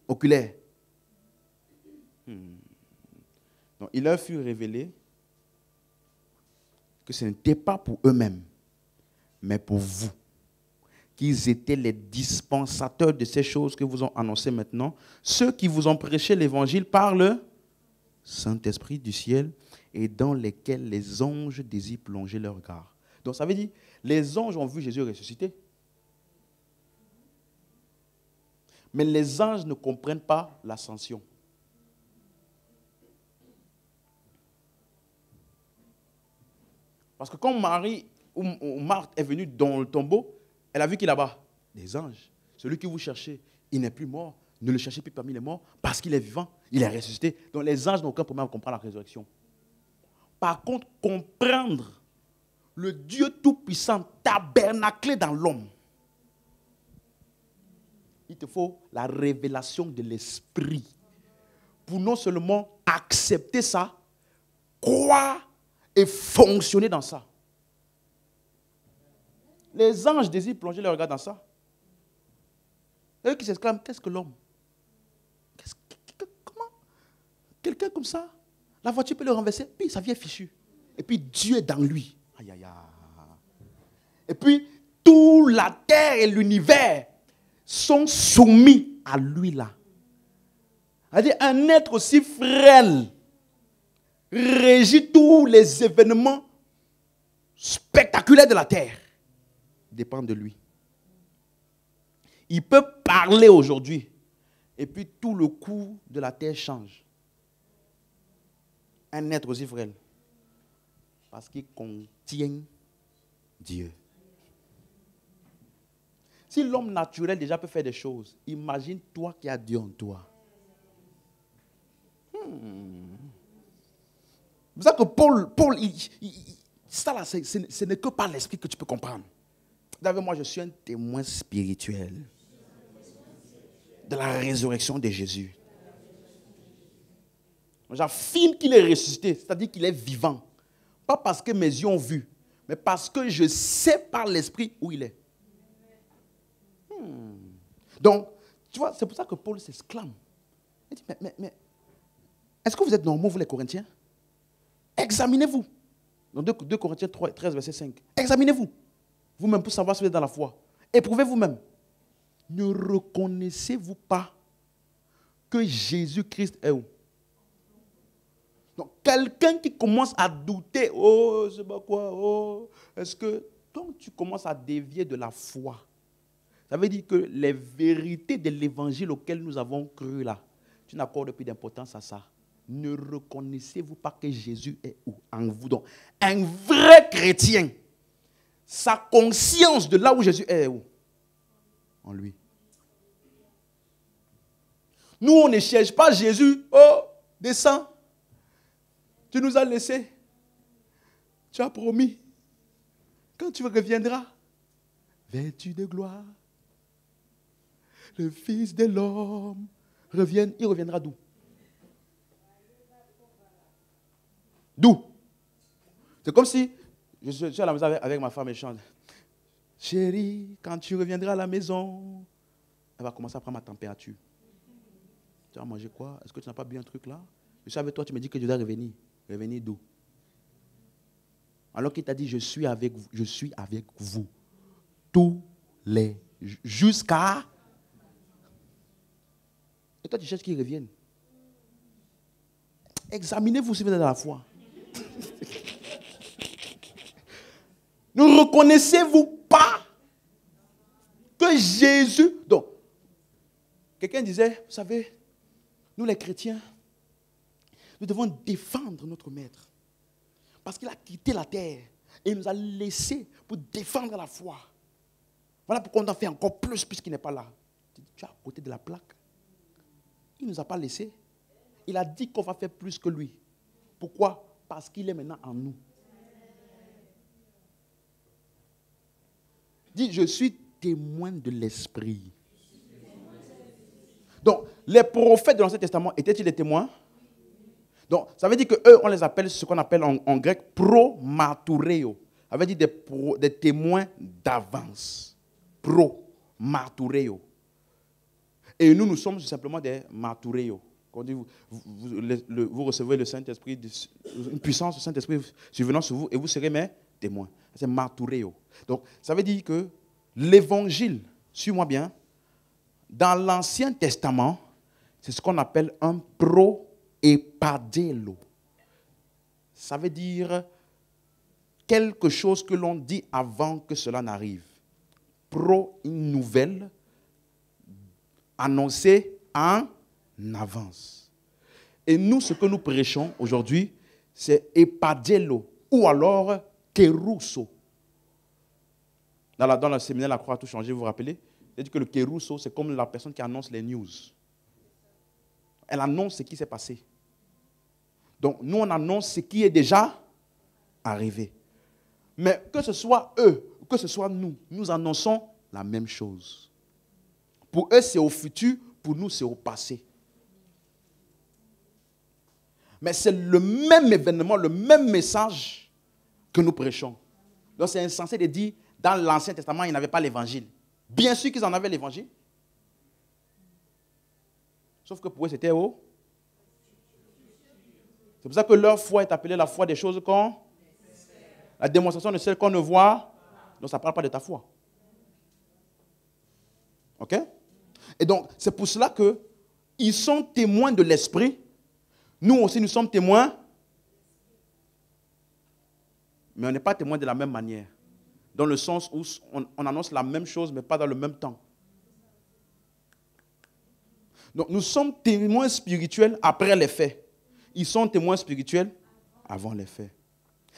oculaire. Donc, il leur fut révélé que ce n'était pas pour eux-mêmes, mais pour vous, qu'ils étaient les dispensateurs de ces choses que vous ont annoncées maintenant, ceux qui vous ont prêché l'évangile par le Saint-Esprit du ciel et dans lesquels les anges désirent plonger leur regard. Donc ça veut dire, les anges ont vu Jésus ressusciter. Mais les anges ne comprennent pas l'ascension. Parce que quand Marie ou Marthe est venue dans le tombeau, elle a vu qui là-bas? Des anges. Celui que vous cherchez, il n'est plus mort. Ne le cherchez plus parmi les morts parce qu'il est vivant. Il est ressuscité. Donc les anges n'ont aucun problème à comprendre la résurrection. Par contre, comprendre le Dieu Tout-Puissant tabernaclé dans l'homme, il te faut la révélation de l'Esprit pour non seulement accepter ça, croire et fonctionner dans ça. Les anges désirent plonger leur regard dans ça. Eux qui s'exclament, qu'est-ce que l'homme? Comment? Quelqu'un comme ça, la voiture peut le renverser, puis sa vie est fichue. Et puis Dieu est dans lui. Aïe, aïe, aïe. Et puis, toute la terre et l'univers sont soumis à lui là. C'est-à-dire, un être aussi frêle régit tous les événements spectaculaires de la terre. Dépend de lui. Il peut parler aujourd'hui et puis tout le cours de la terre change. Un être aussi frêle. Parce qu'il contient Dieu. Si l'homme naturel déjà peut faire des choses, imagine toi qui as Dieu en toi. C'est ça que Paul ça là, ce n'est que par l'esprit que tu peux comprendre. D'ailleurs, moi, je suis un témoin spirituel de la résurrection de Jésus. J'affirme qu'il est ressuscité, c'est-à-dire qu'il est vivant. Pas parce que mes yeux ont vu, mais parce que je sais par l'Esprit où il est. Donc, tu vois, c'est pour ça que Paul s'exclame. Il dit, mais est-ce que vous êtes normaux, vous les Corinthiens? Examinez-vous. Dans 2 Corinthiens 13, verset 5. Examinez-vous. Vous-même pour savoir si vous êtes dans la foi. Éprouvez vous-même. Ne reconnaissez-vous pas que Jésus-Christ est où? Donc, quelqu'un qui commence à douter, oh, c'est pas quoi, oh, est-ce que... Donc, tu commences à dévier de la foi. Ça veut dire que les vérités de l'évangile auquel nous avons cru là, tu n'accordes plus d'importance à ça. Ne reconnaissez-vous pas que Jésus est où? En vous. Donc, un vrai chrétien, sa conscience de là où Jésus est où? En lui. Nous, on ne cherche pas Jésus. Oh, descends. Tu nous as laissés. Tu as promis. Quand tu reviendras, vêtu de gloire, le Fils de l'homme revienne. Il reviendra d'où? D'où? C'est comme si je suis à la maison avec ma femme et je chante. Chérie, quand tu reviendras à la maison, elle va commencer à prendre ma température. Tu vas manger quoi? Est-ce que tu n'as pas bu un truc là? Je suis avec toi, tu me dis que je dois revenir. Revenir d'où? Alors qu'il t'a dit, je suis avec vous. Tous les... Jusqu'à... Et toi, tu cherches qu'ils reviennent. Examinez-vous si vous êtes dans la foi. Ne reconnaissez-vous pas que Jésus... Donc, quelqu'un disait, vous savez, nous les chrétiens, nous devons défendre notre maître. Parce qu'il a quitté la terre et il nous a laissés pour défendre la foi. Voilà pourquoi on en fait encore plus puisqu'il n'est pas là. Tu es à côté de la plaque. Il ne nous a pas laissés. Il a dit qu'on va faire plus que lui. Pourquoi? Parce qu'il est maintenant en nous. Dis, je suis témoin de l'Esprit. Donc, les prophètes de l'Ancien Testament étaient-ils des témoins? Donc, ça veut dire qu'eux, on les appelle ce qu'on appelle en grec pro-martureo. Ça veut dire des témoins d'avance. Pro-martureo. Et nous sommes simplement des martureo. Quand on dit, vous recevez le Saint-Esprit, une puissance du Saint-Esprit survenant sur vous, et vous serez mes témoins. C'est martureo. Donc, ça veut dire que l'évangile, suis-moi bien, dans l'Ancien Testament, c'est ce qu'on appelle un pro-epadelo. Ça veut dire quelque chose que l'on dit avant que cela n'arrive. Pro, une nouvelle annoncée en avance. Et nous, ce que nous prêchons aujourd'hui, c'est epadelo ou alors kerusso. Dans le séminaire La Croix a tout changé, vous vous rappelez? C'est-à-dire que le kerusso, c'est comme la personne qui annonce les news. Elle annonce ce qui s'est passé. Donc, nous, on annonce ce qui est déjà arrivé. Mais que ce soit eux, ou que ce soit nous, nous annonçons la même chose. Pour eux, c'est au futur, pour nous, c'est au passé. Mais c'est le même événement, le même message que nous prêchons. Donc, c'est insensé de dire, dans l'Ancien Testament, il n'y avait pas l'évangile. Bien sûr qu'ils en avaient l'évangile. Sauf que pour eux, c'était haut. C'est pour ça que leur foi est appelée la foi des choses qu'on... La démonstration de celles qu'on ne voit. Donc, ça ne parle pas de ta foi. OK? Et donc, c'est pour cela qu'ils sont témoins de l'Esprit. Nous aussi, nous sommes témoins. Mais on n'est pas témoins de la même manière. Dans le sens où on annonce la même chose, mais pas dans le même temps. Donc, nous sommes témoins spirituels après les faits. Ils sont témoins spirituels avant les faits.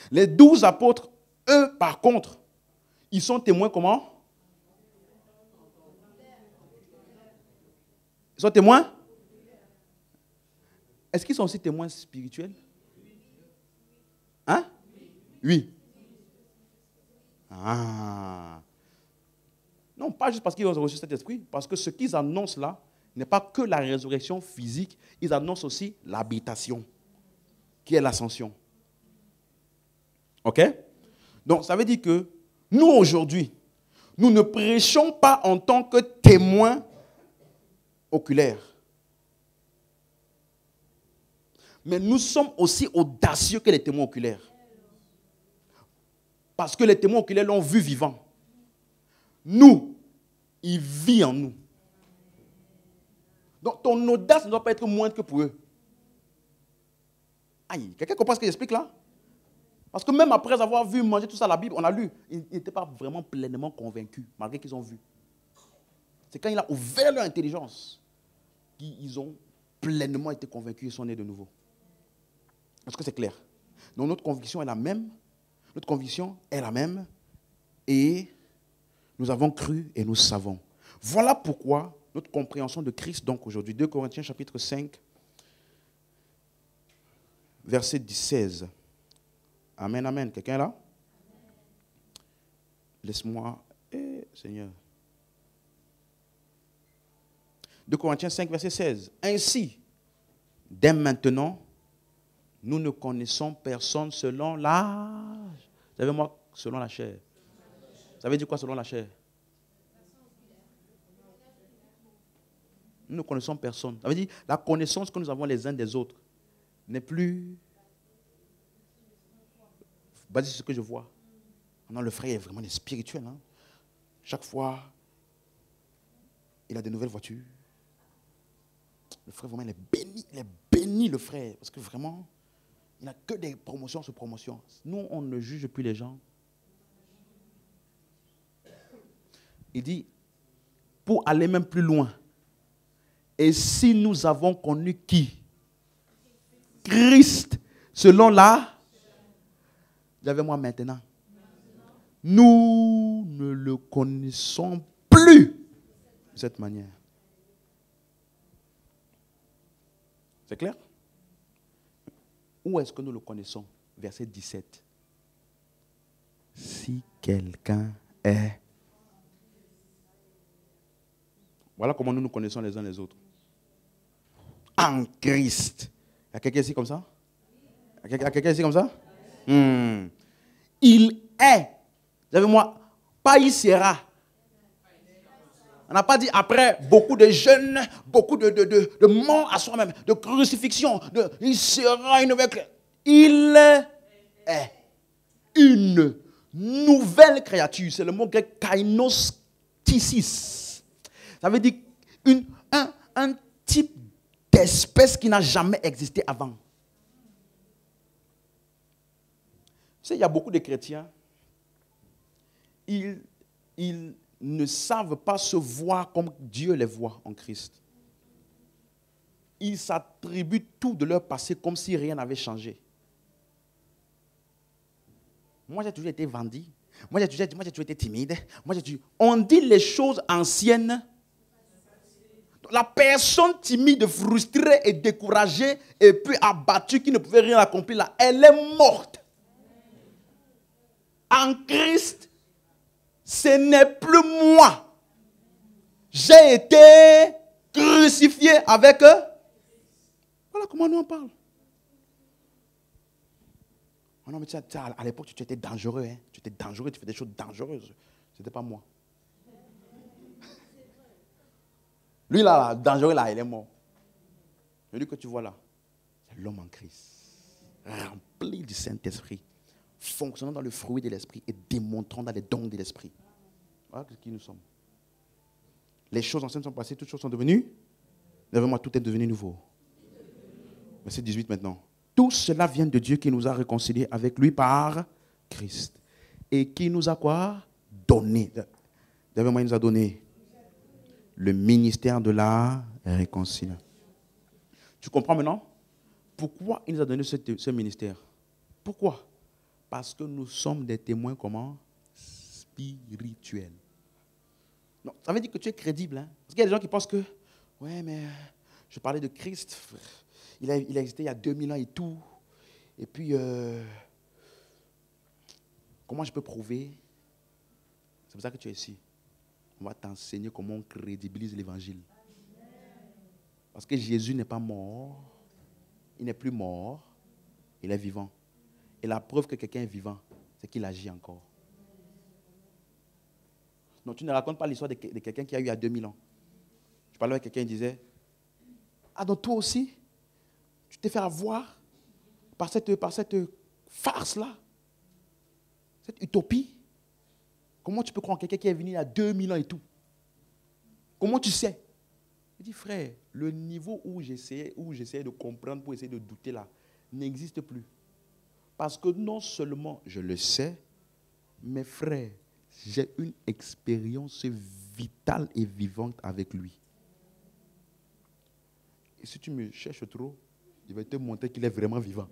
Les 12 apôtres, eux, par contre, ils sont témoins comment? Ils sont témoins? Est-ce qu'ils sont aussi témoins spirituels? Hein? Oui. Ah. Non, pas juste parce qu'ils ont reçu cet esprit, parce que ce qu'ils annoncent là n'est pas que la résurrection physique, ils annoncent aussi l'habitation, qui est l'ascension. OK? Donc, ça veut dire que nous, aujourd'hui, nous ne prêchons pas en tant que témoins oculaires. Mais nous sommes aussi audacieux que les témoins oculaires. Parce que les témoins oculaires l'ont vu vivant. Nous, il vit en nous. Donc, ton audace ne doit pas être moindre que pour eux. Aïe, quelqu'un comprend ce que j'explique là? Parce que même après avoir vu manger tout ça, la Bible, on a lu, ils n'étaient pas vraiment pleinement convaincus, malgré qu'ils ont vu. C'est quand il a ouvert leur intelligence qu'ils ont pleinement été convaincus et sont nés de nouveau. Est-ce que c'est clair? Donc notre conviction est la même. Notre conviction est la même. Et nous avons cru et nous savons. Voilà pourquoi notre compréhension de Christ, donc aujourd'hui, 2 Corinthiens chapitre 5, verset 16. Amen, amen. Quelqu'un est là? Laisse-moi, Seigneur. 2 Corinthiens 5, verset 16. Ainsi, dès maintenant, nous ne connaissons personne selon l'âge. Vous savez, moi, selon la chair. Ça veut dire quoi selon la chair? Nous ne connaissons personne. Ça veut dire la connaissance que nous avons les uns des autres n'est plus basée sur ce que je vois. Non, le frère est vraiment spirituel. Hein? Chaque fois, il a de nouvelles voitures. Le frère, vraiment, il est béni, le frère. Parce que vraiment, il n'a que des promotions sur promotions. Nous, on ne juge plus les gens. Il dit, pour aller même plus loin, et si nous avons connu qui? Christ, selon la... J'avais moi maintenant. Nous ne le connaissons plus de cette manière. C'est clair? Où est-ce que nous le connaissons? Verset 17. Si quelqu'un est... Voilà comment nous nous connaissons les uns les autres. En Christ. Il y a quelqu'un ici comme ça? Il y a quelqu'un ici comme ça? Il est. Vous savez moi, pas il sera. On n'a pas dit après beaucoup de jeûnes, beaucoup de morts à soi-même, de crucifixion, il sera une nouvelle. Il est une nouvelle créature. C'est le mot grec kainostisis. Ça veut dire un type d'espèce qui n'a jamais existé avant. Tu sais, il y a beaucoup de chrétiens, ils ne savent pas se voir comme Dieu les voit en Christ. Ils s'attribuent tout de leur passé comme si rien n'avait changé. Moi, j'ai toujours été vendu. Moi, j'ai toujours été timide. On dit les choses anciennes. La personne timide, frustrée et découragée et puis abattue qui ne pouvait rien accomplir là, elle est morte. En Christ, ce n'est plus moi. J'ai été crucifié avec eux. Voilà comment nous on parle. Oh non, mais tu sais, à l'époque, tu étais dangereux. Hein? Tu étais dangereux, tu fais des choses dangereuses. Ce n'était pas moi. Lui, là, dangereux, là, il est mort. Celui que tu vois là, c'est l'homme en Christ. Rempli du Saint-Esprit. Fonctionnant dans le fruit de l'Esprit et démontrant dans les dons de l'Esprit. Voilà qui nous sommes. Les choses anciennes sont passées, toutes choses sont devenues. Devant tout est devenu nouveau. Verset 18 maintenant. Tout cela vient de Dieu qui nous a réconciliés avec lui par Christ. Et qui nous a quoi? Donné. Devant moi, il nous a donné le ministère de la réconciliation. Tu comprends maintenant? Pourquoi il nous a donné ce ministère? Pourquoi? Parce que nous sommes des témoins comment? Spirituels. Non, ça veut dire que tu es crédible. Hein? Parce qu'il y a des gens qui pensent que, ouais, mais je parlais de Christ, il a existé il y a 2000 ans et tout. Et puis, comment je peux prouver? C'est pour ça que tu es ici. On va t'enseigner comment on crédibilise l'évangile. Parce que Jésus n'est pas mort. Il n'est plus mort. Il est vivant. Et la preuve que quelqu'un est vivant, c'est qu'il agit encore. Donc tu ne racontes pas l'histoire de quelqu'un qui a eu il y a 2000 ans. Je parlais avec quelqu'un, il disait, ah donc toi aussi, tu t'es fait avoir par cette farce-là, cette utopie. Comment tu peux croire en quelqu'un qui est venu il y a 2000 ans et tout? Comment tu sais? Je dis, frère, le niveau où j'essayais de comprendre pour essayer de douter là, n'existe plus. Parce que non seulement je le sais, mes frères, j'ai une expérience vitale et vivante avec lui. Et si tu me cherches trop, je vais te montrer qu'il est vraiment vivant.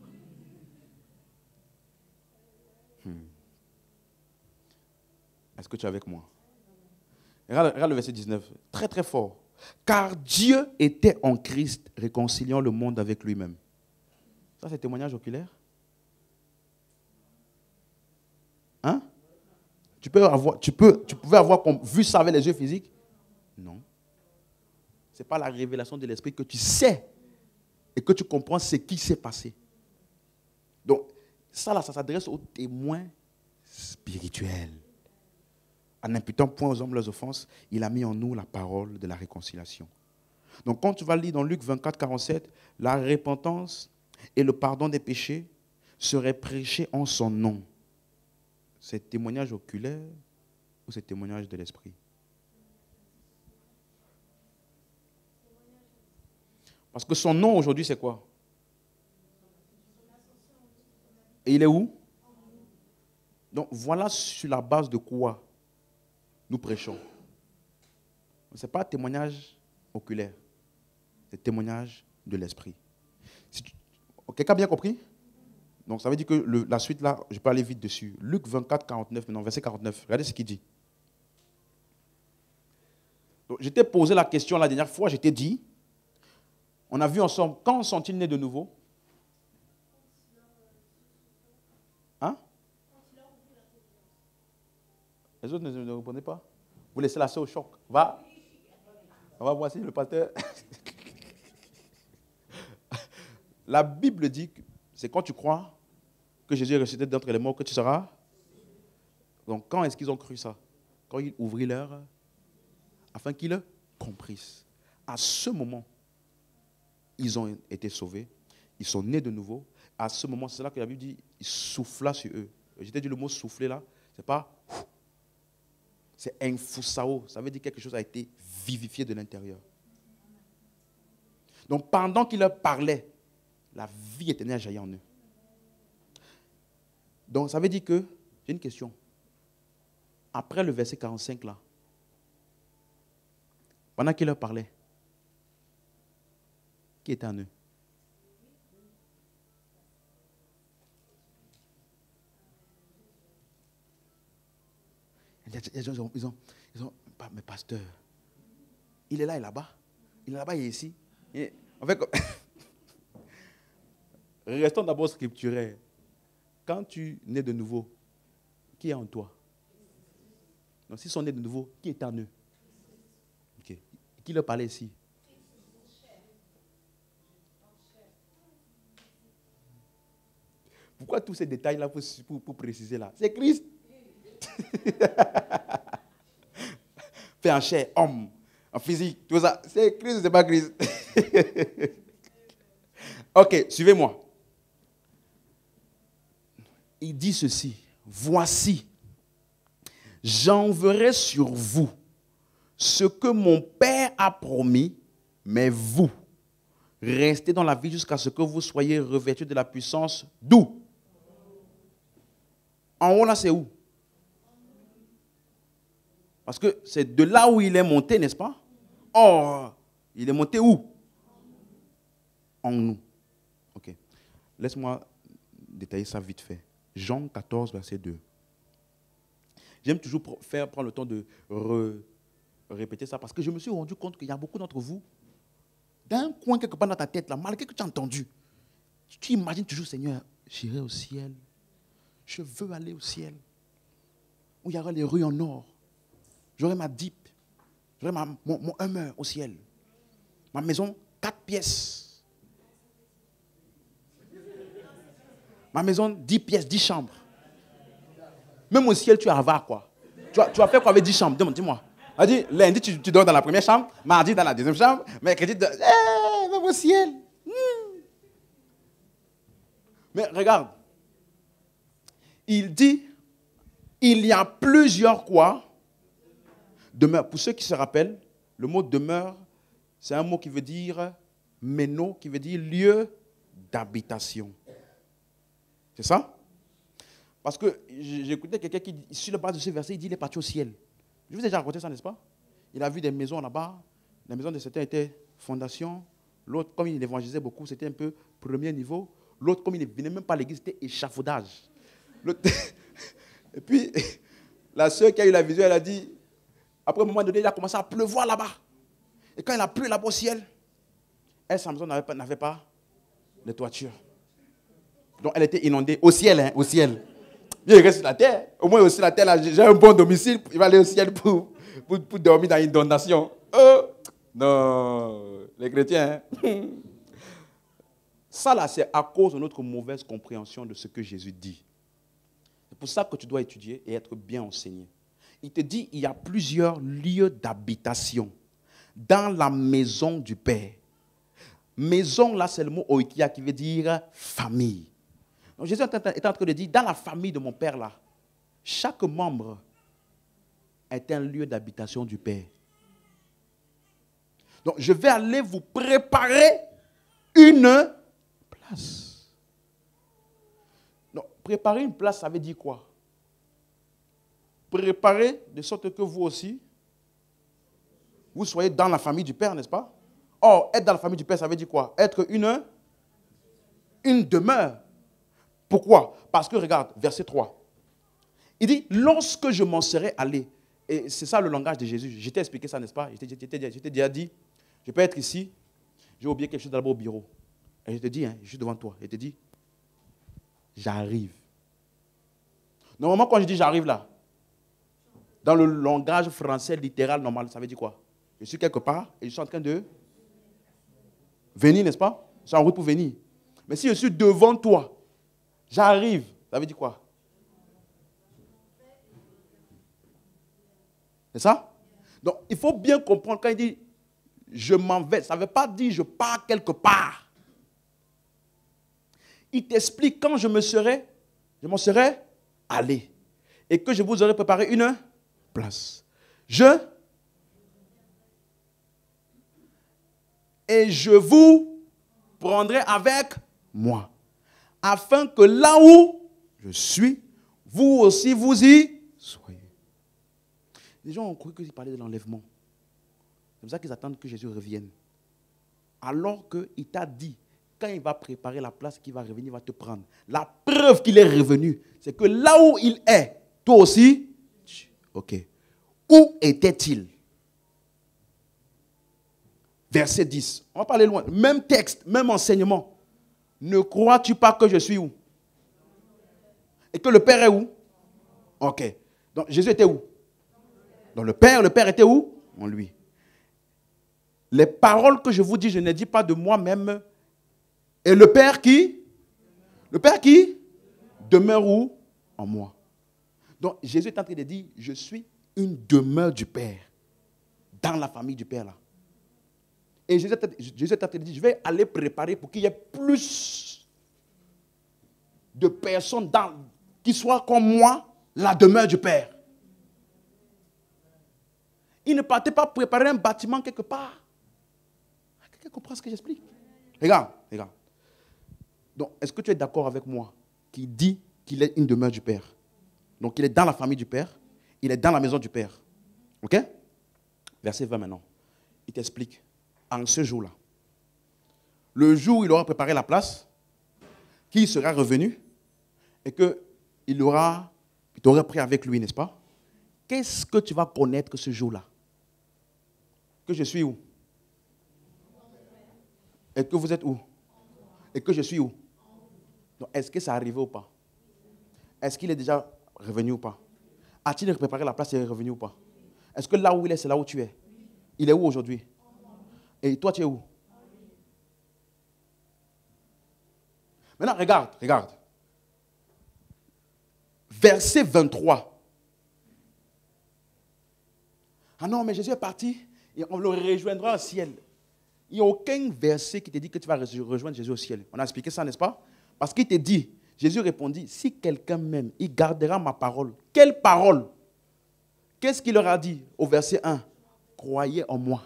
Est-ce que tu es avec moi? Regarde le verset 19, très très fort. Car Dieu était en Christ, réconciliant le monde avec lui-même. Ça, c'est témoignage oculaire? Hein? Tu pouvais avoir vu ça avec les yeux physiques? Non. Ce n'est pas la révélation de l'esprit que tu sais et que tu comprends ce qui s'est passé. Donc, ça s'adresse aux témoins spirituels. En n'imputant point aux hommes leurs offenses, il a mis en nous la parole de la réconciliation. Donc, quand tu vas lire dans Luc 24, 47, la repentance et le pardon des péchés seraient prêchés en son nom. C'est témoignage oculaire ou c'est témoignage de l'esprit? Parce que son nom aujourd'hui, c'est quoi? Et il est où? Donc, voilà sur la base de quoi nous prêchons. Ce n'est pas témoignage oculaire, c'est témoignage de l'esprit. Quelqu'un a bien compris? Donc ça veut dire que la suite là, je peux aller vite dessus. Luc 24, 49, maintenant, verset 49. Regardez ce qu'il dit. Donc, je t'ai posé la question la dernière fois, je t'ai dit, on a vu ensemble, quand sont-ils nés de nouveau? Hein? Les autres ne répondez pas? Vous laissez la sœur au choc. On va voir si le pasteur... La Bible dit que c'est quand tu crois que Jésus est ressuscité d'entre les morts que tu seras. Donc quand est-ce qu'ils ont cru ça? Quand ils ouvrirent afin qu'ils comprissent. À ce moment, ils ont été sauvés. Ils sont nés de nouveau. À ce moment, c'est là que la Bible dit, il souffla sur eux. Je t'ai dit le mot souffler là, c'est pas... C'est infusao. Ça veut dire quelque chose a été vivifié de l'intérieur. Donc pendant qu'il leur parlait, la vie éternelle a jailli en eux. Donc ça veut dire que, j'ai une question. Après le verset 45 là, pendant qu'il leur parlait, qui était en eux? Les gens, ils ont, mais pasteur, il est là et là-bas. Il est là-bas et ici. Et, en fait, restons d'abord scripturaires. Quand tu nais de nouveau, qui est en toi? Donc, s'ils sont nés de nouveau, qui est en eux? Okay. Qui leur parlait ici? Pourquoi tous ces détails-là pour préciser là? C'est Christ. Fait en chair, homme, en physique, tout ça. C'est Christ, c'est pas Christ. Ok, suivez-moi. Il dit ceci. Voici, j'enverrai sur vous ce que mon Père a promis, mais vous, restez dans la vie jusqu'à ce que vous soyez revêtus de la puissance. D'où? En haut là, c'est où? Parce que c'est de là où il est monté, n'est-ce pas? Oh, il est monté où? En nous. Ok. Laisse-moi détailler ça vite fait. Jean 14, verset 2. J'aime toujours prendre le temps de répéter ça parce que je me suis rendu compte qu'il y a beaucoup d'entre vous, d'un coin quelque part dans ta tête, là, malgré que tu as entendu, tu imagines toujours, Seigneur, j'irai au ciel. Je veux aller au ciel. Où il y aura les rues en or. J'aurai ma Jeep. J'aurai mon Hummer au ciel. Ma maison, 4 pièces. Ma maison, 10 pièces, 10 chambres. Même au ciel, tu es avare, quoi. Tu as fait quoi avec 10 chambres? Dis-moi. Elle dit, lundi, tu dors dans la première chambre, mardi, dans la deuxième chambre, mercredi, même au ciel. Mais regarde, il dit, il y a plusieurs quoi? Demeure. Pour ceux qui se rappellent, le mot demeure, c'est un mot qui veut dire méno, qui veut dire lieu d'habitation. C'est ça? Parce que j'écoutais quelqu'un qui, sur la base de ce verset, il dit qu'il est parti au ciel. Je vous ai déjà raconté ça, n'est-ce pas? Il a vu des maisons là-bas. La maison de certains était fondation. L'autre, comme il évangélisait beaucoup, c'était un peu premier niveau. L'autre, comme il ne venait même pas à l'église, c'était échafaudage. Et puis, la sœur qui a eu la vision, elle a dit, après un moment donné, il a commencé à pleuvoir là-bas. Et quand il a plu là-bas au ciel, elle, sa maison n'avait pas de toiture. Donc, elle était inondée au ciel, hein, au ciel. Il reste sur la terre. Au moins, aussi la terre, là, j'ai un bon domicile. Il va aller au ciel pour dormir dans une inondation. Oh, non, les chrétiens. Hein. Ça, là, c'est à cause de notre mauvaise compréhension de ce que Jésus dit. C'est pour ça que tu dois étudier et être bien enseigné. Il te dit, il y a plusieurs lieux d'habitation dans la maison du Père. Maison, là, c'est le mot oikia qui veut dire famille. Donc Jésus est en train de dire, dans la famille de mon Père, là, chaque membre est un lieu d'habitation du Père. Donc je vais aller vous préparer une place. Donc préparer une place, ça veut dire quoi? Préparer de sorte que vous aussi, vous soyez dans la famille du Père, n'est-ce pas? Or, être dans la famille du Père, ça veut dire quoi? Être une demeure. Pourquoi? Parce que, regarde, verset 3. Il dit, lorsque je m'en serai allé, et c'est ça le langage de Jésus, je t'ai expliqué ça, n'est-ce pas? Je t'ai déjà dit, je peux être ici, j'ai oublié quelque chose là-bas au bureau. Et je te dis, hein, je suis devant toi, je te dis, j'arrive. Normalement, quand je dis j'arrive là, dans le langage français littéral normal, ça veut dire quoi? Je suis quelque part et je suis en train de venir, n'est-ce pas? Je suis en route pour venir. Mais si je suis devant toi, j'arrive, ça veut dire quoi? C'est ça? Donc, il faut bien comprendre quand il dit je m'en vais, ça ne veut pas dire je pars quelque part. Il t'explique quand je m'en serai allé et que je vous aurai préparé une place. Et je vous prendrai avec moi, afin que là où je suis, vous aussi vous y soyez. Les gens ont cru qu'il parlait de l'enlèvement. C'est pour ça qu'ils attendent que Jésus revienne. Alors qu'il t'a dit, quand il va préparer la place qu'il va revenir, il va te prendre. La preuve qu'il est revenu, c'est que là où il est, toi aussi, ok. Où était-il? Verset 10. On va pas aller loin. Même texte, même enseignement. Ne crois-tu pas que je suis où? Et que le Père est où? Ok. Donc Jésus était où? Dans le Père était où? En lui. Les paroles que je vous dis, je ne dis pas de moi-même. Et le Père qui? Le Père qui? Demeure où? En moi. Donc Jésus est en train de dire, je suis une demeure du Père. Dans la famille du Père là. Et Jésus est en train de dire, je vais aller préparer pour qu'il y ait plus de personnes qui soient comme moi, la demeure du Père. Il ne partait pas préparer un bâtiment quelque part. Quelqu'un comprend ce que j'explique? Regarde. Donc, est-ce que tu es d'accord avec moi qui dit qu'il est une demeure du Père? Donc, il est dans la famille du Père, il est dans la maison du Père. Ok? Verset 20 maintenant. Il t'explique. En ce jour-là, le jour où il aura préparé la place, qu'il sera revenu et qu'il t'aurait pris avec lui, n'est-ce pas? Qu'est-ce que tu vas connaître ce jour-là? Que je suis où? Et que vous êtes où? Et que je suis où? Donc, est-ce que ça arrivé ou pas? Est-ce qu'il est déjà revenu ou pas? A-t-il préparé la place et est revenu ou pas? Est-ce que là où il est, c'est là où tu es? Il est où aujourd'hui? Et toi, tu es où? Maintenant, regarde. verset 23. Ah non, mais Jésus est parti et on le rejoindra au ciel. Il n'y a aucun verset qui te dit que tu vas rejoindre Jésus au ciel. On a expliqué ça, n'est-ce pas? Parce qu'il te dit, Jésus répondit, si quelqu'un m'aime, il gardera ma parole. Quelle parole? Qu'est-ce qu'il leur a dit au verset 1? Croyez en moi.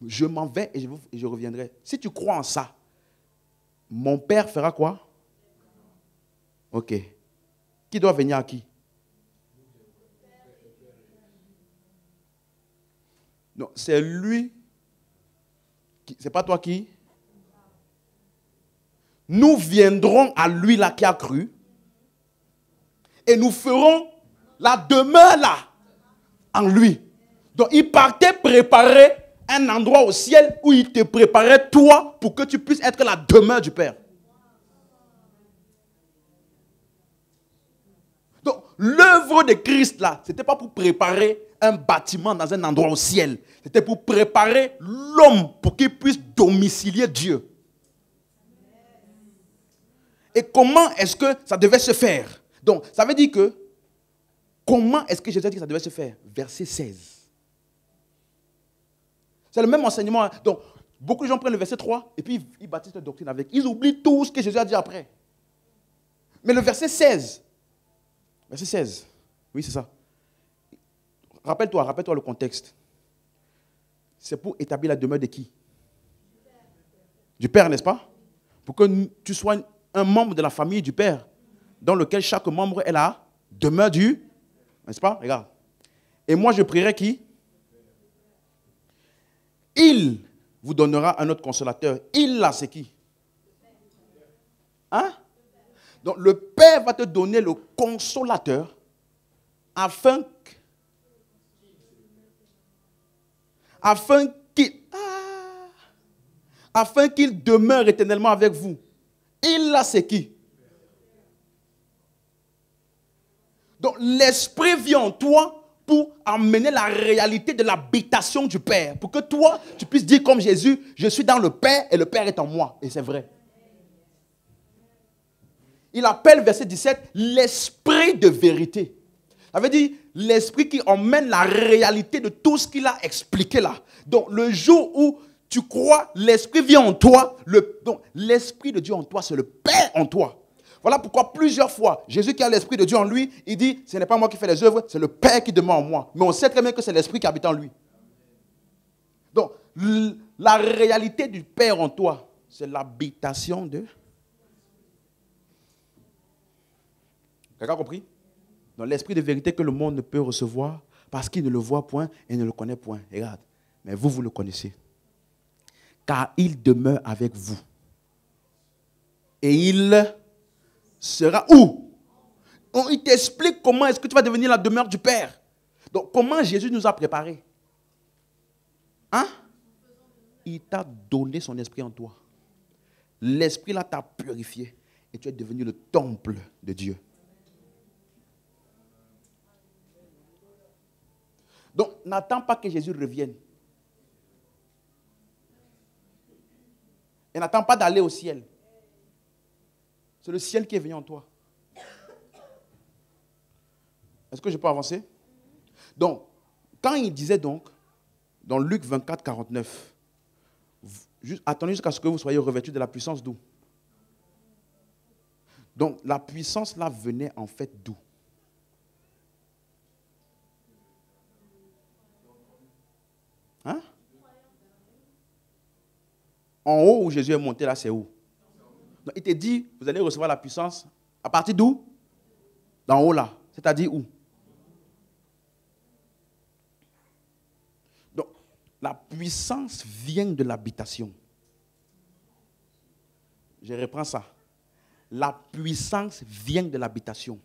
Je m'en vais et je reviendrai. Si tu crois en ça, mon Père fera quoi? Ok. Qui doit venir à qui? Non, c'est lui. C'est pas toi qui? Nous viendrons à lui là qui a cru et nous ferons la demeure là en lui. Donc il partait préparer un endroit au ciel où il te préparait toi pour que tu puisses être la demeure du Père. Donc l'œuvre de Christ là, c'était pas pour préparer un bâtiment dans un endroit au ciel. C'était pour préparer l'homme pour qu'il puisse domicilier Dieu. Et comment est-ce que ça devait se faire? Donc, ça veut dire que, comment est-ce que Jésus a dit que ça devait se faire? Verset 16. C'est le même enseignement. Donc, beaucoup de gens prennent le verset 3 et puis ils bâtissent leur doctrine avec. Ils oublient tout ce que Jésus a dit après. Mais le verset 16. Verset 16. Oui, c'est ça. Rappelle-toi le contexte. C'est pour établir la demeure de qui? Du Père, n'est-ce pas? Pour que tu sois un membre de la famille du Père, dans lequel chaque membre est la demeure du, n'est-ce pas? Regarde. Et moi, je prierai qui? Il vous donnera un autre consolateur. Il là, c'est qui? Hein? Donc, le Père va te donner le consolateur afin qu'il demeure éternellement avec vous. Il là, c'est qui? Donc, l'Esprit vient en toi pour amener la réalité de l'habitation du Père. Pour que toi, tu puisses dire comme Jésus, je suis dans le Père et le Père est en moi. Et c'est vrai. Il appelle, verset 17, l'Esprit de vérité. Ça veut dire l'Esprit qui emmène la réalité de tout ce qu'il a expliqué là. Donc, le jour où tu crois, l'Esprit vient en toi. Donc, l'Esprit de Dieu en toi, c'est le Père en toi. Voilà pourquoi plusieurs fois, Jésus qui a l'Esprit de Dieu en lui, il dit, ce n'est pas moi qui fais les œuvres, c'est le Père qui demeure en moi. Mais on sait très bien que c'est l'Esprit qui habite en lui. Donc, la réalité du Père en toi, c'est l'habitation de... Quelqu'un a compris? Donc, l'Esprit de vérité que le monde ne peut recevoir parce qu'il ne le voit point et ne le connaît point. Regarde, mais vous le connaissez. Car il demeure avec vous. Et il sera où? Il t'explique comment est-ce que tu vas devenir la demeure du Père. Donc, comment Jésus nous a préparés? Hein? Il t'a donné son esprit en toi. L'esprit là t'a purifié. Et tu es devenu le temple de Dieu. Donc, n'attends pas que Jésus revienne. Et n'attends pas d'aller au ciel. C'est le ciel qui est venu en toi. Est-ce que je peux avancer? Donc, quand il disait donc, dans Luc 24, 49, attendez jusqu'à ce que vous soyez revêtus de la puissance d'où? Donc, la puissance là venait en fait d'où? Hein? En haut où Jésus est monté, là, c'est où? Donc, il te dit, vous allez recevoir la puissance à partir d'où? D'en haut, là. C'est-à-dire où? Donc, la puissance vient de l'habitation. Je reprends ça. La puissance vient de l'habitation.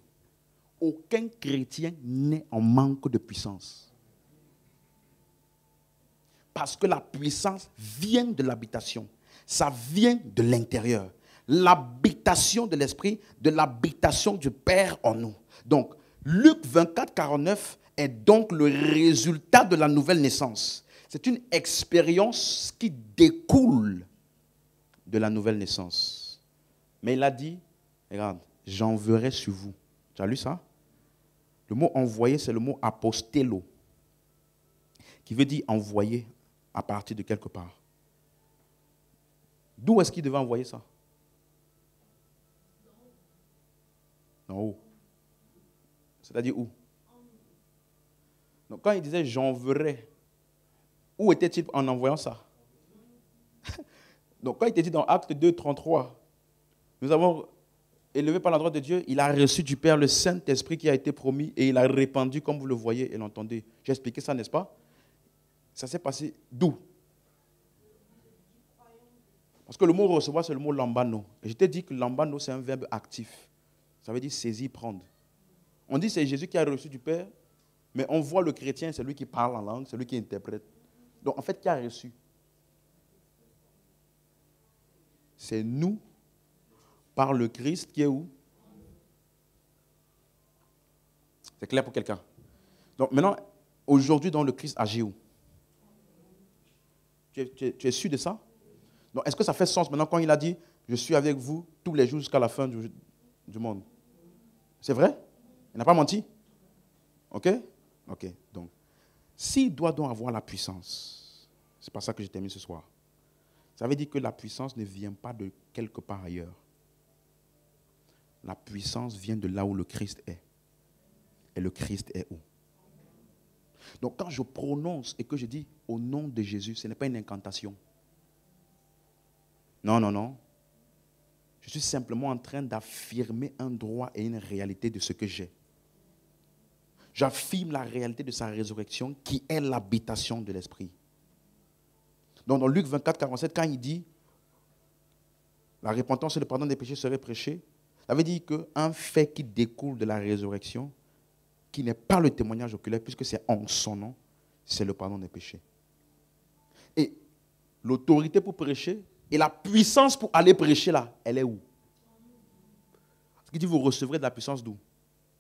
Aucun chrétien n'est en manque de puissance. Parce que la puissance vient de l'habitation. Ça vient de l'intérieur. L'habitation de l'Esprit, de l'habitation du Père en nous. Donc, Luc 24, 49 est donc le résultat de la nouvelle naissance. C'est une expérience qui découle de la nouvelle naissance. Mais il a dit, regarde, j'enverrai sur vous. Tu as lu ça? Le mot envoyer, c'est le mot apostello, qui veut dire envoyer à partir de quelque part. D'où est-ce qu'il devait envoyer ça? D'en haut. C'est-à-dire où? Donc quand il disait j'enverrai, où était-il en envoyant ça? Donc quand il était dit dans Acte 2, 33, nous avons élevé par la droite de Dieu, il a reçu du Père le Saint-Esprit qui a été promis et il a répandu comme vous le voyez et l'entendez. J'ai expliqué ça, n'est-ce pas? Ça s'est passé d'où? Parce que le mot recevoir, c'est le mot lambano. Et je t'ai dit que lambano, c'est un verbe actif. Ça veut dire saisir, prendre. On dit que c'est Jésus qui a reçu du Père, mais on voit le chrétien, c'est lui qui parle en langue, c'est lui qui interprète. Donc en fait, qui a reçu? C'est nous, par le Christ, qui est où? C'est clair pour quelqu'un? Donc maintenant, aujourd'hui, dans le Christ agit où? Tu es sûr de ça? Donc est-ce que ça fait sens maintenant quand il a dit « Je suis avec vous tous les jours jusqu'à la fin du monde ». C'est vrai? Il n'a pas menti? Ok? Ok. Donc, s'il doit donc avoir la puissance, c'est pas ça que je termine ce soir. Ça veut dire que la puissance ne vient pas de quelque part ailleurs. La puissance vient de là où le Christ est. Et le Christ est où? Donc quand je prononce et que je dis au nom de Jésus, ce n'est pas une incantation. Non, non, non. Je suis simplement en train d'affirmer un droit et une réalité de ce que j'ai. J'affirme la réalité de sa résurrection qui est l'habitation de l'Esprit. Donc dans Luc 24, 47, quand il dit la repentance et le pardon des péchés seraient prêchés, ça veut dire qu'un fait qui découle de la résurrection, qui n'est pas le témoignage oculaire, puisque c'est en son nom, c'est le pardon des péchés. Et l'autorité pour prêcher et la puissance pour aller prêcher là, elle est où? Parce qu'il dit vous recevrez de la puissance d'où?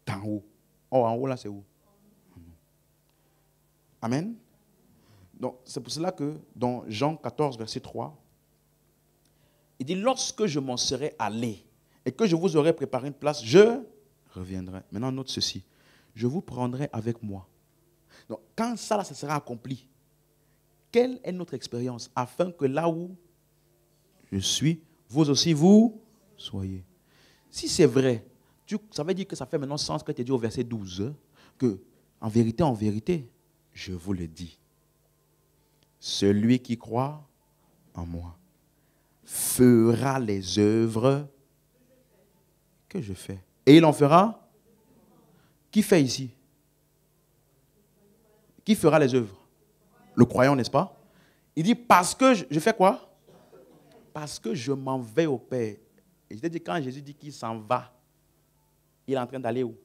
D'en haut. Oh, en haut là, c'est où? Amen. Donc, c'est pour cela que dans Jean 14, verset 3, il dit, lorsque je m'en serai allé et que je vous aurai préparé une place, je reviendrai. Maintenant, note ceci. Je vous prendrai avec moi. Donc, quand ça, là, ça sera accompli, quelle est notre expérience? Afin que là où je suis, vous aussi, vous soyez. Si c'est vrai, ça veut dire que ça fait maintenant sens que tu as dit au verset 12, que en vérité, je vous le dis, celui qui croit en moi fera les œuvres que je fais. Et il en fera? Qui fait ici? Qui fera les œuvres? Le croyant, n'est-ce pas? Il dit, parce que je fais quoi? Parce que je m'en vais au Père. Et je t'ai dit, quand Jésus dit qu'il s'en va, il est en train d'aller où?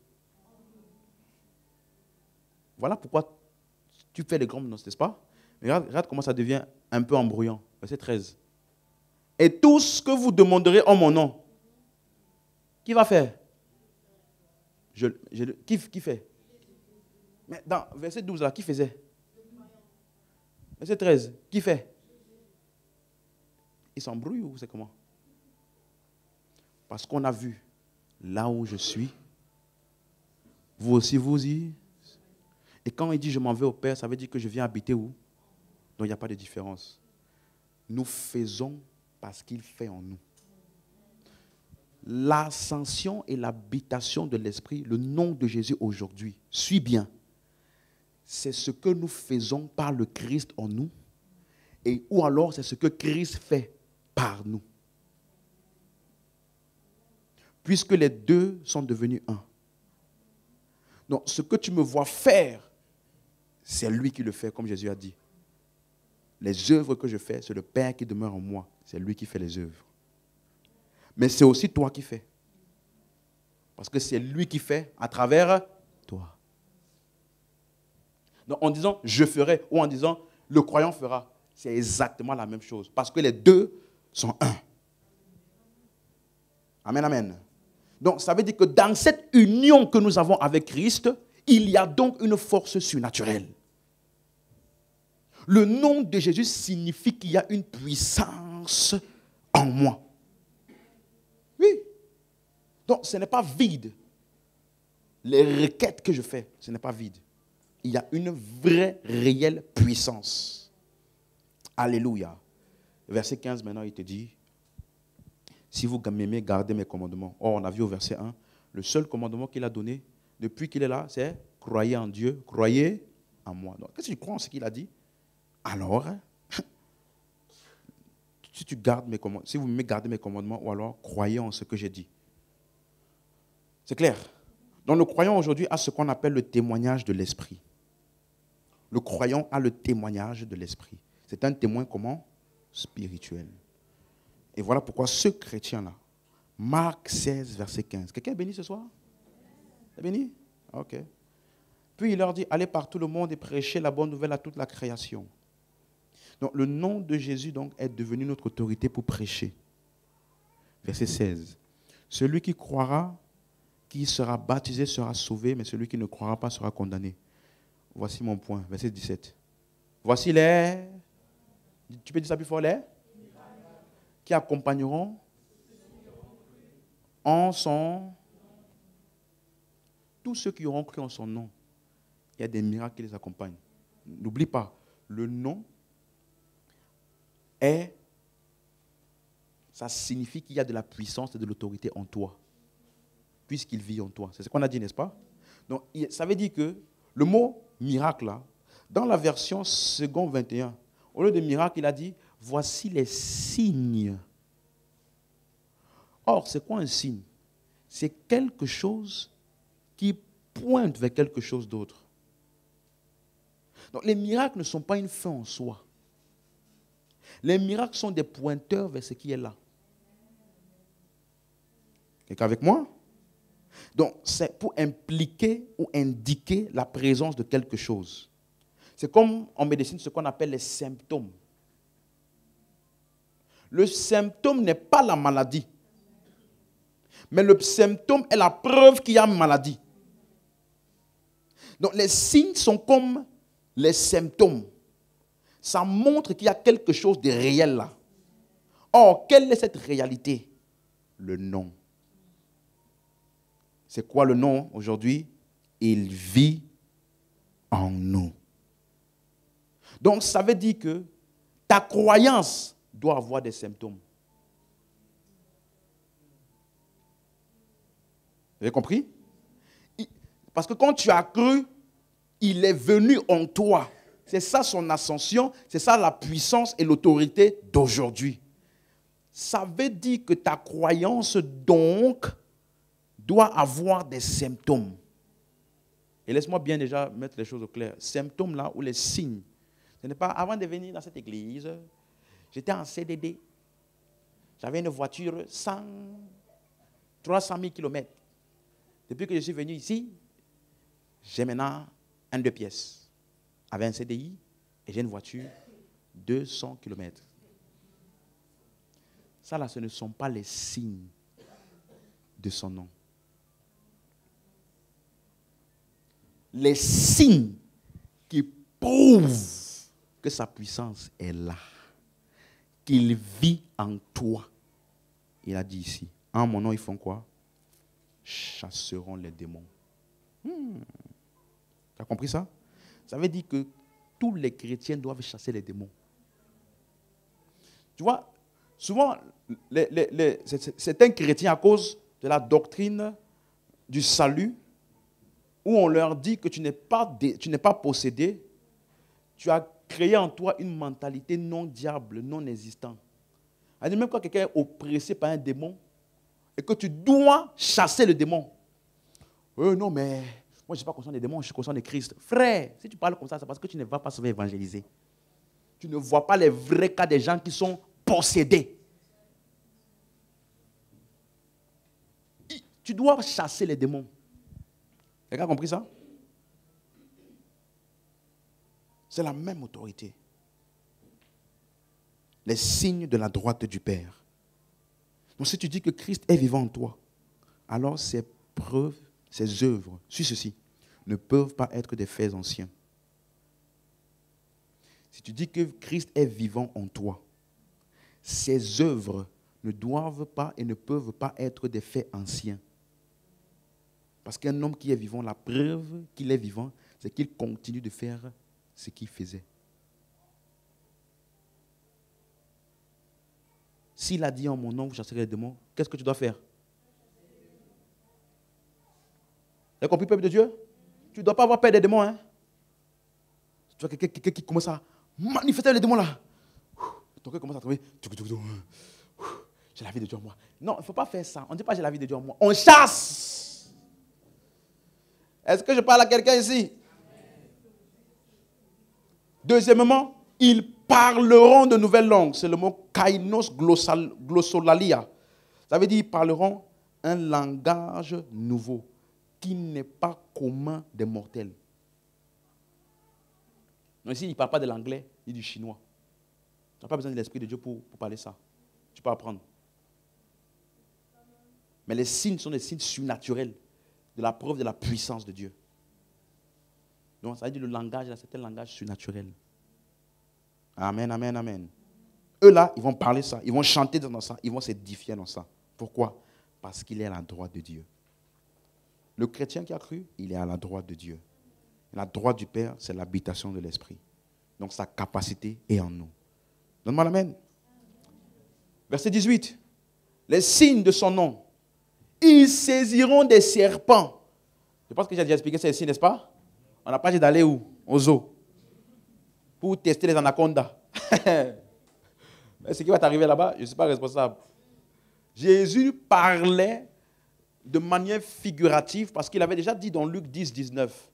Voilà pourquoi tu fais les grands noces, n'est-ce pas? Mais regarde comment ça devient un peu embrouillant. Verset 13. Et tout ce que vous demanderez en mon nom, qui va faire? Qui fait? Mais dans verset 12, là, qui faisait? Verset 13, qui fait? Il s'embrouille ou c'est comment? Parce qu'on a vu, là où je suis, vous aussi vous y. Et quand il dit je m'en vais au Père, ça veut dire que je viens habiter où? Donc il n'y a pas de différence. Nous faisons parce qu'il fait en nous. L'ascension et l'habitation de l'Esprit, le nom de Jésus aujourd'hui, suis bien. C'est ce que nous faisons par le Christ en nous, et ou alors c'est ce que Christ fait par nous. Puisque les deux sont devenus un. Donc ce que tu me vois faire, c'est lui qui le fait, comme Jésus a dit. Les œuvres que je fais, c'est le Père qui demeure en moi. C'est lui qui fait les œuvres. Mais c'est aussi toi qui fais. Parce que c'est lui qui fait à travers toi. Donc en disant je ferai ou en disant le croyant fera, c'est exactement la même chose. Parce que les deux sont un. Amen, amen. Donc ça veut dire que dans cette union que nous avons avec Christ, il y a donc une force surnaturelle. Le nom de Jésus signifie qu'il y a une puissance en moi. Oui. Donc ce n'est pas vide. les requêtes que je fais, ce n'est pas vide. Il y a une vraie, réelle puissance. Alléluia. Verset 15, maintenant, il te dit, si vous m'aimez, gardez mes commandements. Or, on a vu au verset 1, le seul commandement qu'il a donné, depuis qu'il est là, c'est croyez en Dieu, croyez en moi. Donc, qu'est-ce que tu crois en ce qu'il a dit? Alors, si vous m'aimez, gardez mes commandements, ou alors croyez en ce que j'ai dit. C'est clair. Donc, le croyant aujourd'hui a ce qu'on appelle le témoignage de l'esprit. Le croyant a le témoignage de l'esprit. C'est un témoin comment? Spirituel. Et voilà pourquoi ce chrétien-là, Marc 16, verset 15. Quelqu'un est béni ce soir? Est béni? Ok. Puis il leur dit, allez par tout le monde et prêchez la bonne nouvelle à toute la création. Donc le nom de Jésus donc, est devenu notre autorité pour prêcher. Verset 16. Celui qui croira, qui sera baptisé sera sauvé, mais celui qui ne croira pas sera condamné. Voici mon point. Verset 17. Voici les... Tu peux dire ça plus fort, les qui accompagneront en son... Tous ceux qui auront cru en son nom, il y a des miracles qui les accompagnent. N'oublie pas, le nom ça signifie qu'il y a de la puissance et de l'autorité en toi, puisqu'il vit en toi. C'est ce qu'on a dit, n'est-ce pas? Donc, ça veut dire que le mot miracle, là, dans la version second 21, au lieu de miracle, il a dit, voici les signes. Or, c'est quoi un signe? C'est quelque chose qui pointe vers quelque chose d'autre. Donc, les miracles ne sont pas une fin en soi. Les miracles sont des pointeurs vers ce qui est là. Quelqu'un avec moi? Donc, c'est pour impliquer ou indiquer la présence de quelque chose. C'est comme en médecine ce qu'on appelle les symptômes. Le symptôme n'est pas la maladie. Mais le symptôme est la preuve qu'il y a une maladie. Donc les signes sont comme les symptômes. Ça montre qu'il y a quelque chose de réel là. Or, quelle est cette réalité? Le nom. C'est quoi le nom aujourd'hui? Il vit en nous. Donc ça veut dire que ta croyance doit avoir des symptômes. Vous avez compris? Parce que quand tu as cru, il est venu en toi. C'est ça son ascension, c'est ça la puissance et l'autorité d'aujourd'hui. Ça veut dire que ta croyance, donc, doit avoir des symptômes. Et laisse-moi bien déjà mettre les choses au clair. Symptômes là, ou les signes. Ce n'est pas avant de venir dans cette église, j'étais en CDD. J'avais une voiture 300 000 km. Depuis que je suis venu ici, j'ai maintenant un 2 pièces. Avec un CDI, et j'ai une voiture 200 km. Ça là, ce ne sont pas les signes de son nom. Les signes qui prouvent que sa puissance est là, qu'il vit en toi. Il a dit ici, en mon nom, ils font quoi? Chasseront les démons. Tu as compris ça? Ça veut dire que tous les chrétiens doivent chasser les démons. Tu vois, souvent, c'est un chrétien à cause de la doctrine du salut, où on leur dit que tu n'es pas possédé, tu as créé en toi une mentalité non diable, non existante. Même quand quelqu'un est oppressé par un démon, et que tu dois chasser le démon. Non, mais moi, je ne suis pas conscient des démons, je suis conscient de Christ. Frère, si tu parles comme ça, c'est parce que tu ne vas pas se faire évangéliser. Tu ne vois pas les vrais cas des gens qui sont possédés. Tu dois chasser les démons. Quelqu'un a compris ça? C'est la même autorité. Les signes de la droite du Père. Donc si tu dis que Christ est vivant en toi, alors ces preuves, ces œuvres, suis ceci, ne peuvent pas être des faits anciens. Si tu dis que Christ est vivant en toi, ces œuvres ne doivent pas et ne peuvent pas être des faits anciens. Parce qu'un homme qui est vivant, la preuve qu'il est vivant, c'est qu'il continue de faire ce qu'il faisait. S'il a dit en mon nom, vous chasserez les démons, qu'est-ce que tu dois faire? Tu as compris, peuple de Dieu? Tu ne dois pas avoir peur des démons. Hein? Tu vois quelqu'un qui commence à manifester les démons là. Ton cœur commence à trouver. J'ai la vie de Dieu en moi. Non, il ne faut pas faire ça. On ne dit pas j'ai la vie de Dieu en moi. On chasse. Est-ce que je parle à quelqu'un ici? Deuxièmement, ils parleront de nouvelles langues. C'est le mot kainos glossolalia. Ça veut dire ils parleront un langage nouveau qui n'est pas commun des mortels. Donc ici, il ne parle pas de l'anglais ni du chinois. Tu n'as pas besoin de l'Esprit de Dieu pour parler ça. Tu peux apprendre. Mais les signes sont des signes surnaturels, de la preuve de la puissance de Dieu. Donc ça veut dire le langage, c'est un langage surnaturel. Amen, amen, amen. Eux là, ils vont parler ça, ils vont chanter dans ça, ils vont s'édifier dans ça. Pourquoi? Parce qu'il est à la droite de Dieu. Le chrétien qui a cru, il est à la droite de Dieu. La droite du Père, c'est l'habitation de l'Esprit. Donc sa capacité est en nous. Donne-moi l'amen. Verset 18. Les signes de son nom. Ils saisiront des serpents. Je pense que j'ai déjà expliqué ça ici, n'est-ce pas? On n'a pas dit d'aller où? Au zoo. Pour tester les anacondas. Mais ce qui va t'arriver là-bas, je ne suis pas responsable. Jésus parlait de manière figurative parce qu'il avait déjà dit dans Luc 10, 19.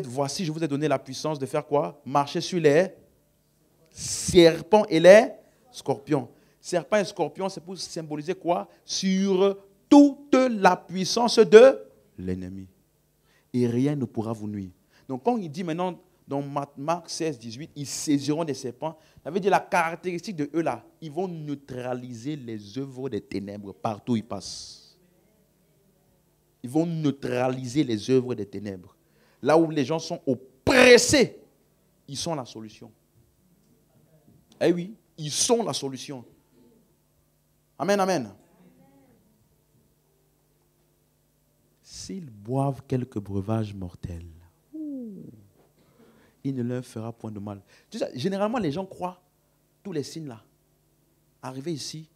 Voici, je vous ai donné la puissance de faire quoi? Marcher sur les serpents et les scorpions. Serpents et scorpions, c'est pour symboliser quoi? Sur toute la puissance de l'ennemi. Et rien ne pourra vous nuire. Donc quand il dit maintenant, dans Marc 16, 18, ils saisiront des serpents, ça veut dire la caractéristique de eux là, ils vont neutraliser les œuvres des ténèbres partout où ils passent. Ils vont neutraliser les œuvres des ténèbres. Là où les gens sont oppressés, ils sont la solution. Eh oui, ils sont la solution. Amen, amen. S'ils boivent quelques breuvages mortels, il ne leur fera point de mal. Tu sais, généralement, les gens croient tous les signes là. Arrivés ici,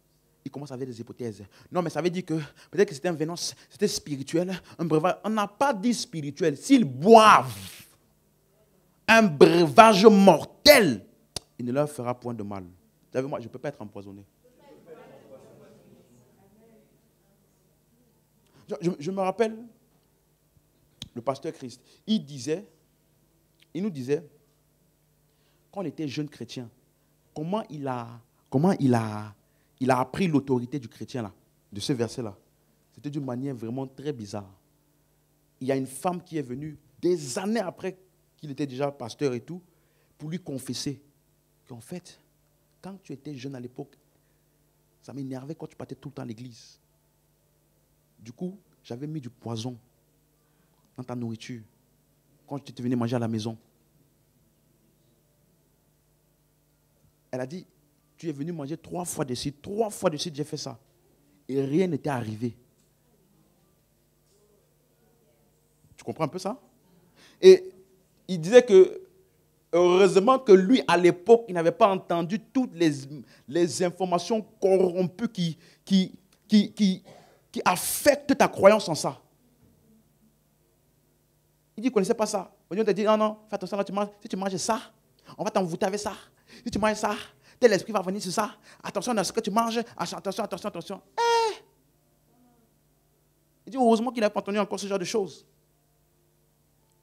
ils commencent avec des hypothèses. Non, mais ça veut dire que peut-être que c'était un venin, c'était spirituel, un breuvage. On n'a pas dit spirituel. S'ils boivent un breuvage mortel, il ne leur fera point de mal. Vous savez, moi, je ne peux pas être empoisonné. Je me rappelle, le pasteur Christ, il nous disait, quand on était jeune chrétien, comment il a appris l'autorité du chrétien là, de ce verset-là. C'était d'une manière vraiment très bizarre. Il y a une femme qui est venue des années après qu'il était déjà pasteur et tout, pour lui confesser qu'en fait, quand tu étais jeune à l'époque, ça m'énervait quand tu partais tout le temps à l'église. Du coup, j'avais mis du poison dans ta nourriture quand tu étais venu manger à la maison. Elle a dit, tu es venu manger 3 fois de suite, j'ai fait ça. Et rien n'était arrivé. Tu comprends un peu ça? Et il disait que, heureusement que lui, à l'époque, il n'avait pas entendu toutes les informations corrompues qui affectent ta croyance en ça. Il dit qu'il ne connaissait pas ça. On lui a dit, non, fais attention, si tu manges ça, on va t'envoûter avec ça. Si tu manges ça, tel esprit va venir sur ça. Attention à ce que tu manges. Attention. Il dit, heureusement qu'il n'a pas entendu encore ce genre de choses.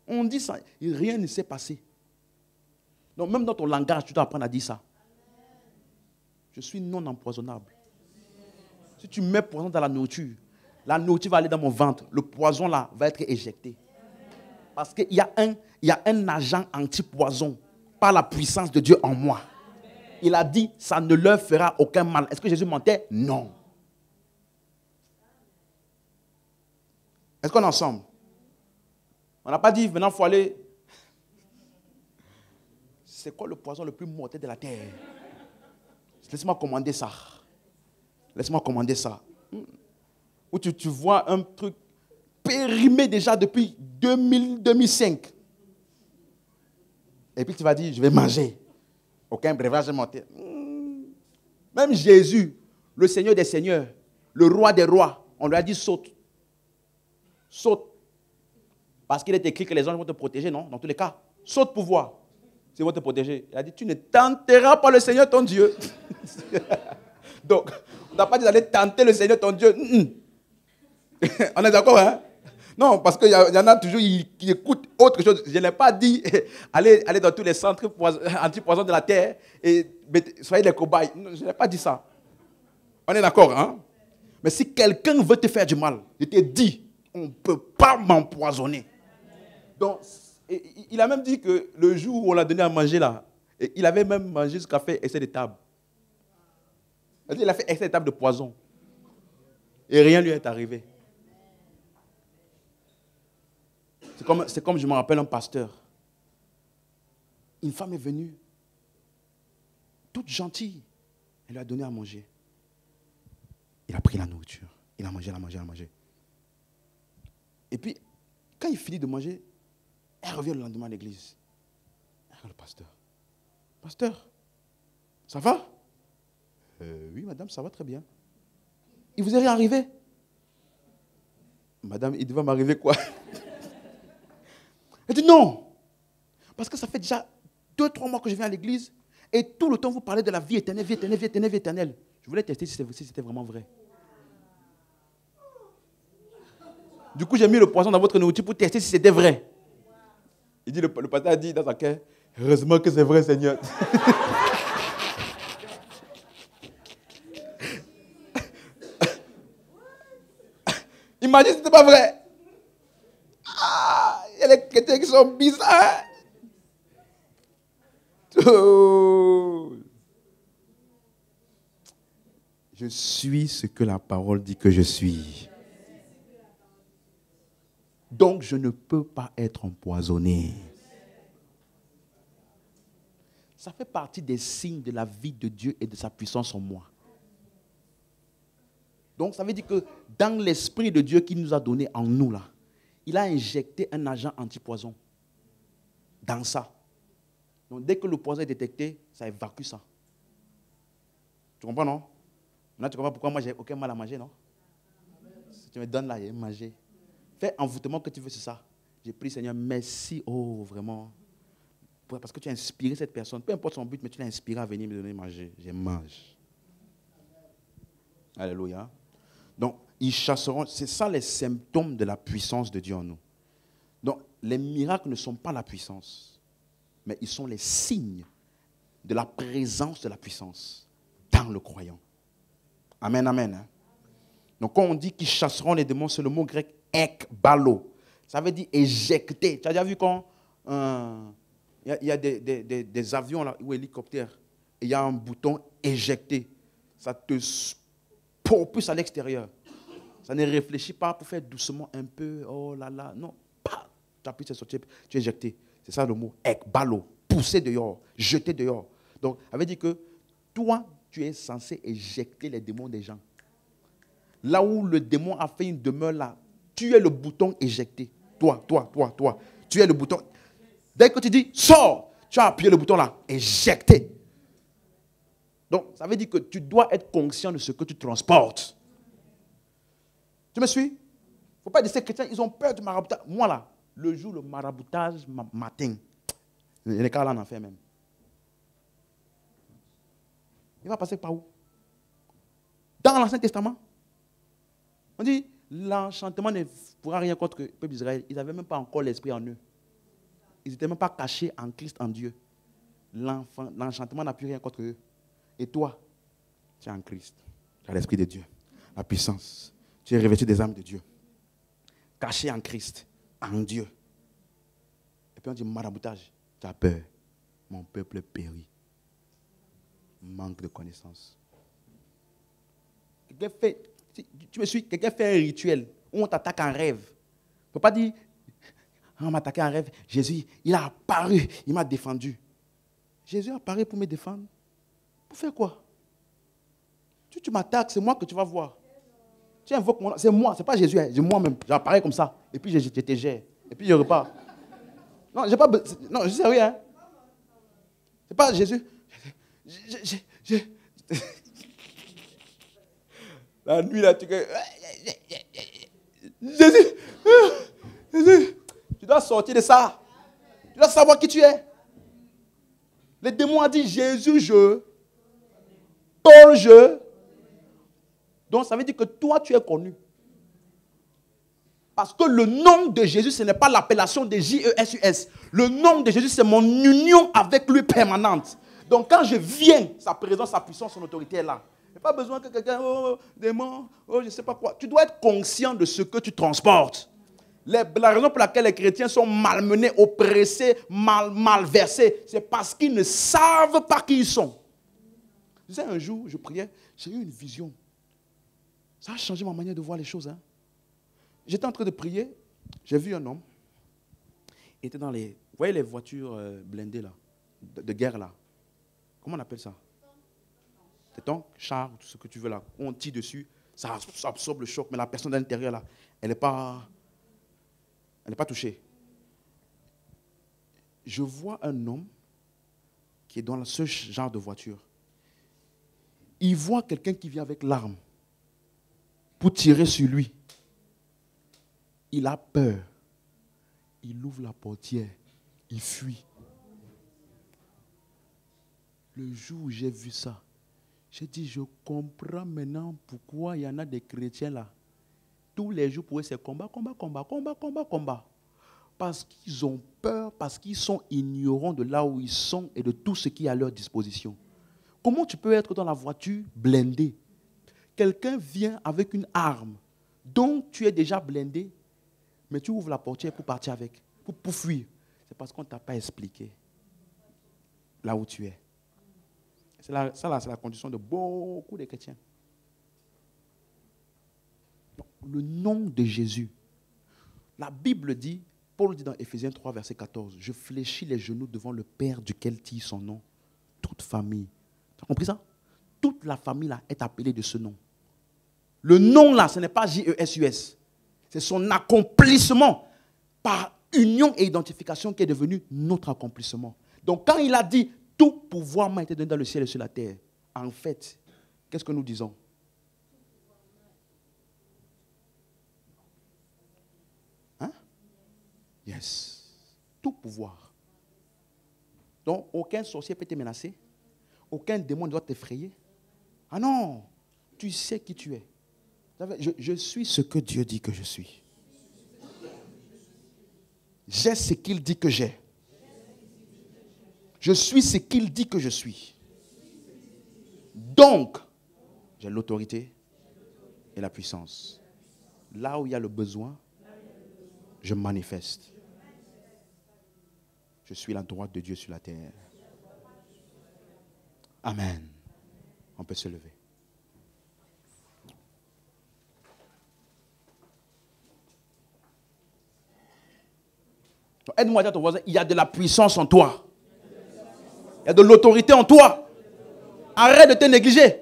On dit ça, et rien ne s'est passé. Donc même dans ton langage, tu dois apprendre à dire ça. Je suis non empoisonnable. Si tu mets poison dans la nourriture va aller dans mon ventre. Le poison là va être éjecté. Parce qu'il y a un agent anti-poison par la puissance de Dieu en moi. Il a dit, ça ne leur fera aucun mal. Est-ce que Jésus mentait? Non. Est-ce qu'on est ensemble? On n'a pas dit, maintenant il faut aller. C'est quoi le poison le plus mortel de la terre? Laisse-moi commander ça. Ou tu vois un truc, périmé déjà depuis 2005. Et puis tu vas dire, je vais manger. Aucun breuvage monté. Même Jésus, le Seigneur des Seigneurs, le Roi des Rois, on lui a dit saute. Saute. Parce qu'il est écrit que les anges vont te protéger, non? Dans tous les cas. Saute pour voir. Ils vont te protéger. Il a dit, tu ne tenteras pas le Seigneur ton Dieu. Donc, on n'a pas dit d'aller tenter le Seigneur ton Dieu. On est d'accord, hein? Non, parce qu'il y en a toujours qui écoutent autre chose. Je n'ai pas dit allez dans tous les centres anti-poison de la terre et soyez des cobayes. Non, je n'ai pas dit ça. On est d'accord, hein? Mais si quelqu'un veut te faire du mal, je te dis, on ne peut pas m'empoisonner. Donc, il a même dit que le jour où on l'a donné à manger là, il avait même mangé jusqu'à faire excès de table. Il a fait excès de table de poison. Et rien lui est arrivé. C'est comme je me rappelle un pasteur. Une femme est venue, toute gentille. Elle lui a donné à manger. Il a pris la nourriture. Il a mangé, il a mangé, il a mangé. Et puis, quand il finit de manger, elle revient le lendemain à l'église. Elle regarde le pasteur. Pasteur, ça va? Oui, madame, ça va très bien. Il vous est rien arrivé? Madame, il devait m'arriver quoi? Elle dit non. Parce que ça fait déjà 2-3 mois que je viens à l'église et tout le temps vous parlez de la vie éternelle, vie éternelle, vie éternelle, vie éternelle. Je voulais tester si c'était vraiment vrai. Du coup, j'ai mis le poisson dans votre nourriture pour tester si c'était vrai. Il dit, le pasteur a dit dans sa cœur, heureusement que c'est vrai, Seigneur. Il m'a dit que ce n'était pas vrai. Ah, il y a des chrétiens qui sont bizarres. Oh. Je suis ce que la parole dit que je suis. Donc, je ne peux pas être empoisonné. Ça fait partie des signes de la vie de Dieu et de sa puissance en moi. Donc, ça veut dire que dans l'esprit de Dieu qu'il nous a donné en nous, là, il a injecté un agent antipoison dans ça. Donc, dès que le poison est détecté, ça évacue ça. Tu comprends, non? Maintenant, tu comprends pourquoi moi, j'ai aucun mal à manger, non? Si tu me donnes là, j'ai manger. Fais envoûtement que tu veux, c'est ça. J'ai pris, Seigneur, merci, oh, vraiment. Parce que tu as inspiré cette personne. Peu importe son but, mais tu l'as inspiré à venir me donner à manger. Je mange. Alléluia. Donc, ils chasseront. C'est ça les symptômes de la puissance de Dieu en nous. Donc, les miracles ne sont pas la puissance, mais ils sont les signes de la présence de la puissance dans le croyant. Amen, amen. Hein? Donc, quand on dit qu'ils chasseront les démons, c'est le mot grec ekbalo. Ça veut dire éjecter. Tu as déjà vu quand il y a des avions là, ou hélicoptères, et il y a un bouton éjecter. Ça te propulse à l'extérieur. Ça ne réfléchit pas pour faire doucement un peu. Oh là là. Non. Tu appuies sur ce type, tu es éjecté. C'est ça le mot. Ekbalo. Pousser dehors. Jeter dehors. Donc, ça veut dire que toi, tu es censé éjecter les démons des gens. Là où le démon a fait une demeure là, tu es le bouton éjecté. Toi. Tu es le bouton. Dès que tu dis sors, tu as appuyé le bouton là, éjecté. Donc, ça veut dire que tu dois être conscient de ce que tu transportes. Tu me suis? Il ne faut pas dire ces chrétiens, ils ont peur du maraboutage. Moi là, le jour, le maraboutage matin, les cas là en enfer même. Il va passer par où? Dans l'Ancien Testament. On dit, l'enchantement ne pourra rien contre le peuple d'Israël. Ils n'avaient même pas encore l'esprit en eux. Ils n'étaient même pas cachés en Christ, en Dieu. L'enchantement n'a plus rien contre eux. Et toi, tu es en Christ. Tu as l'esprit de Dieu, la puissance. Tu es revêtu des âmes de Dieu. Caché en Christ, en Dieu. Et puis on dit maraboutage. Tu as peur. Mon peuple périt. Manque de connaissance. Quelqu'un fait, tu me suis, quelqu'un fait un rituel où on t'attaque en rêve. Il ne faut pas dire, on m'a attaqué en rêve. Jésus, il a apparu, il m'a défendu. Jésus a apparu pour me défendre. Pour faire quoi? Tu m'attaques, c'est moi que tu vas voir. Tu invoques mon nom. C'est moi, c'est pas Jésus. Hein. C'est moi-même. J'apparais comme ça. Et puis je te gère. Et puis je repars. Non, j'ai pas. Non, je sais rien. C'est pas Jésus. La nuit là, tu. Jésus. Jésus. Tu dois sortir de ça. Tu dois savoir qui tu es. Le démon a dit Jésus, je. Paul, je. Donc ça veut dire que toi, tu es connu. Parce que le nom de Jésus, ce n'est pas l'appellation de J-E-S-U-S. Le nom de Jésus, c'est mon union avec lui permanente. Donc quand je viens, sa présence, sa puissance, son autorité est là. Il n'y a pas besoin que quelqu'un, démon, je ne sais pas quoi. Tu dois être conscient de ce que tu transportes. La raison pour laquelle les chrétiens sont malmenés, oppressés, malversés, c'est parce qu'ils ne savent pas qui ils sont. Je disais un jour, je priais, j'ai eu une vision. Ça a changé ma manière de voir les choses. Hein. J'étais en train de prier, j'ai vu un homme. Il était dans les... Vous voyez les voitures blindées là, de guerre là. Comment on appelle ça? C'est ton char, tout ce que tu veux là. On tire dessus, ça absorbe le choc, mais la personne à l'intérieur là, elle n'est pas touchée. Je vois un homme qui est dans ce genre de voiture. Il voit quelqu'un qui vient avec l'arme pour tirer sur lui. Il a peur. Il ouvre la portière. Il fuit. Le jour où j'ai vu ça, j'ai dit, je comprends maintenant pourquoi il y en a des chrétiens là. Tous les jours pour eux, c'est combat. Parce qu'ils ont peur, parce qu'ils sont ignorants de là où ils sont et de tout ce qui est à leur disposition. Comment tu peux être dans la voiture blindée? Quelqu'un vient avec une arme, donc tu es déjà blindé, mais tu ouvres la portière pour partir avec, pour fuir. C'est parce qu'on ne t'a pas expliqué là où tu es. C'est la condition de beaucoup de chrétiens. Donc, le nom de Jésus. La Bible dit, Paul dit dans Éphésiens 3, verset 14, « Je fléchis les genoux devant le Père duquel tire son nom, toute famille. » Tu as compris ça? Toute la famille là est appelée de ce nom. Le nom là, ce n'est pas J-E-S-U-S. C'est son accomplissement par union et identification qui est devenu notre accomplissement. Donc quand il a dit tout pouvoir m'a été donné dans le ciel et sur la terre, en fait, qu'est-ce que nous disons? Hein? Yes. Tout pouvoir. Donc aucun sorcier peut te menacer. Aucun démon ne doit t'effrayer. Ah non, tu sais qui tu es. Je suis ce que Dieu dit que je suis. J'ai ce qu'il dit que j'ai. Je suis ce qu'il dit que je suis. Donc, j'ai l'autorité et la puissance. Là où il y a le besoin, je manifeste. Je suis la droite de Dieu sur la terre. Amen. On peut se lever. Aide-moi à dire à ton voisin, il y a de la puissance en toi. Il y a de l'autorité en toi. Arrête de te négliger.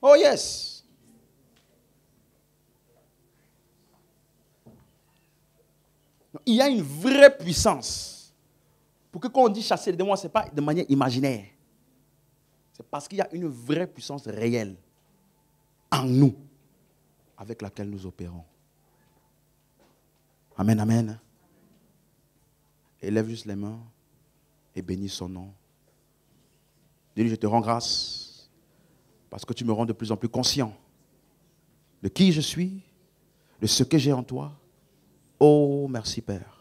Oh yes. Il y a une vraie puissance. Pour que quand on dit chasser les démons, ce n'est pas de manière imaginaire. C'est parce qu'il y a une vraie puissance réelle en nous avec laquelle nous opérons. Amen, amen. Élève juste les mains et bénis son nom. Dis-lui, je te rends grâce parce que tu me rends de plus en plus conscient de qui je suis, de ce que j'ai en toi. Oh, merci Père.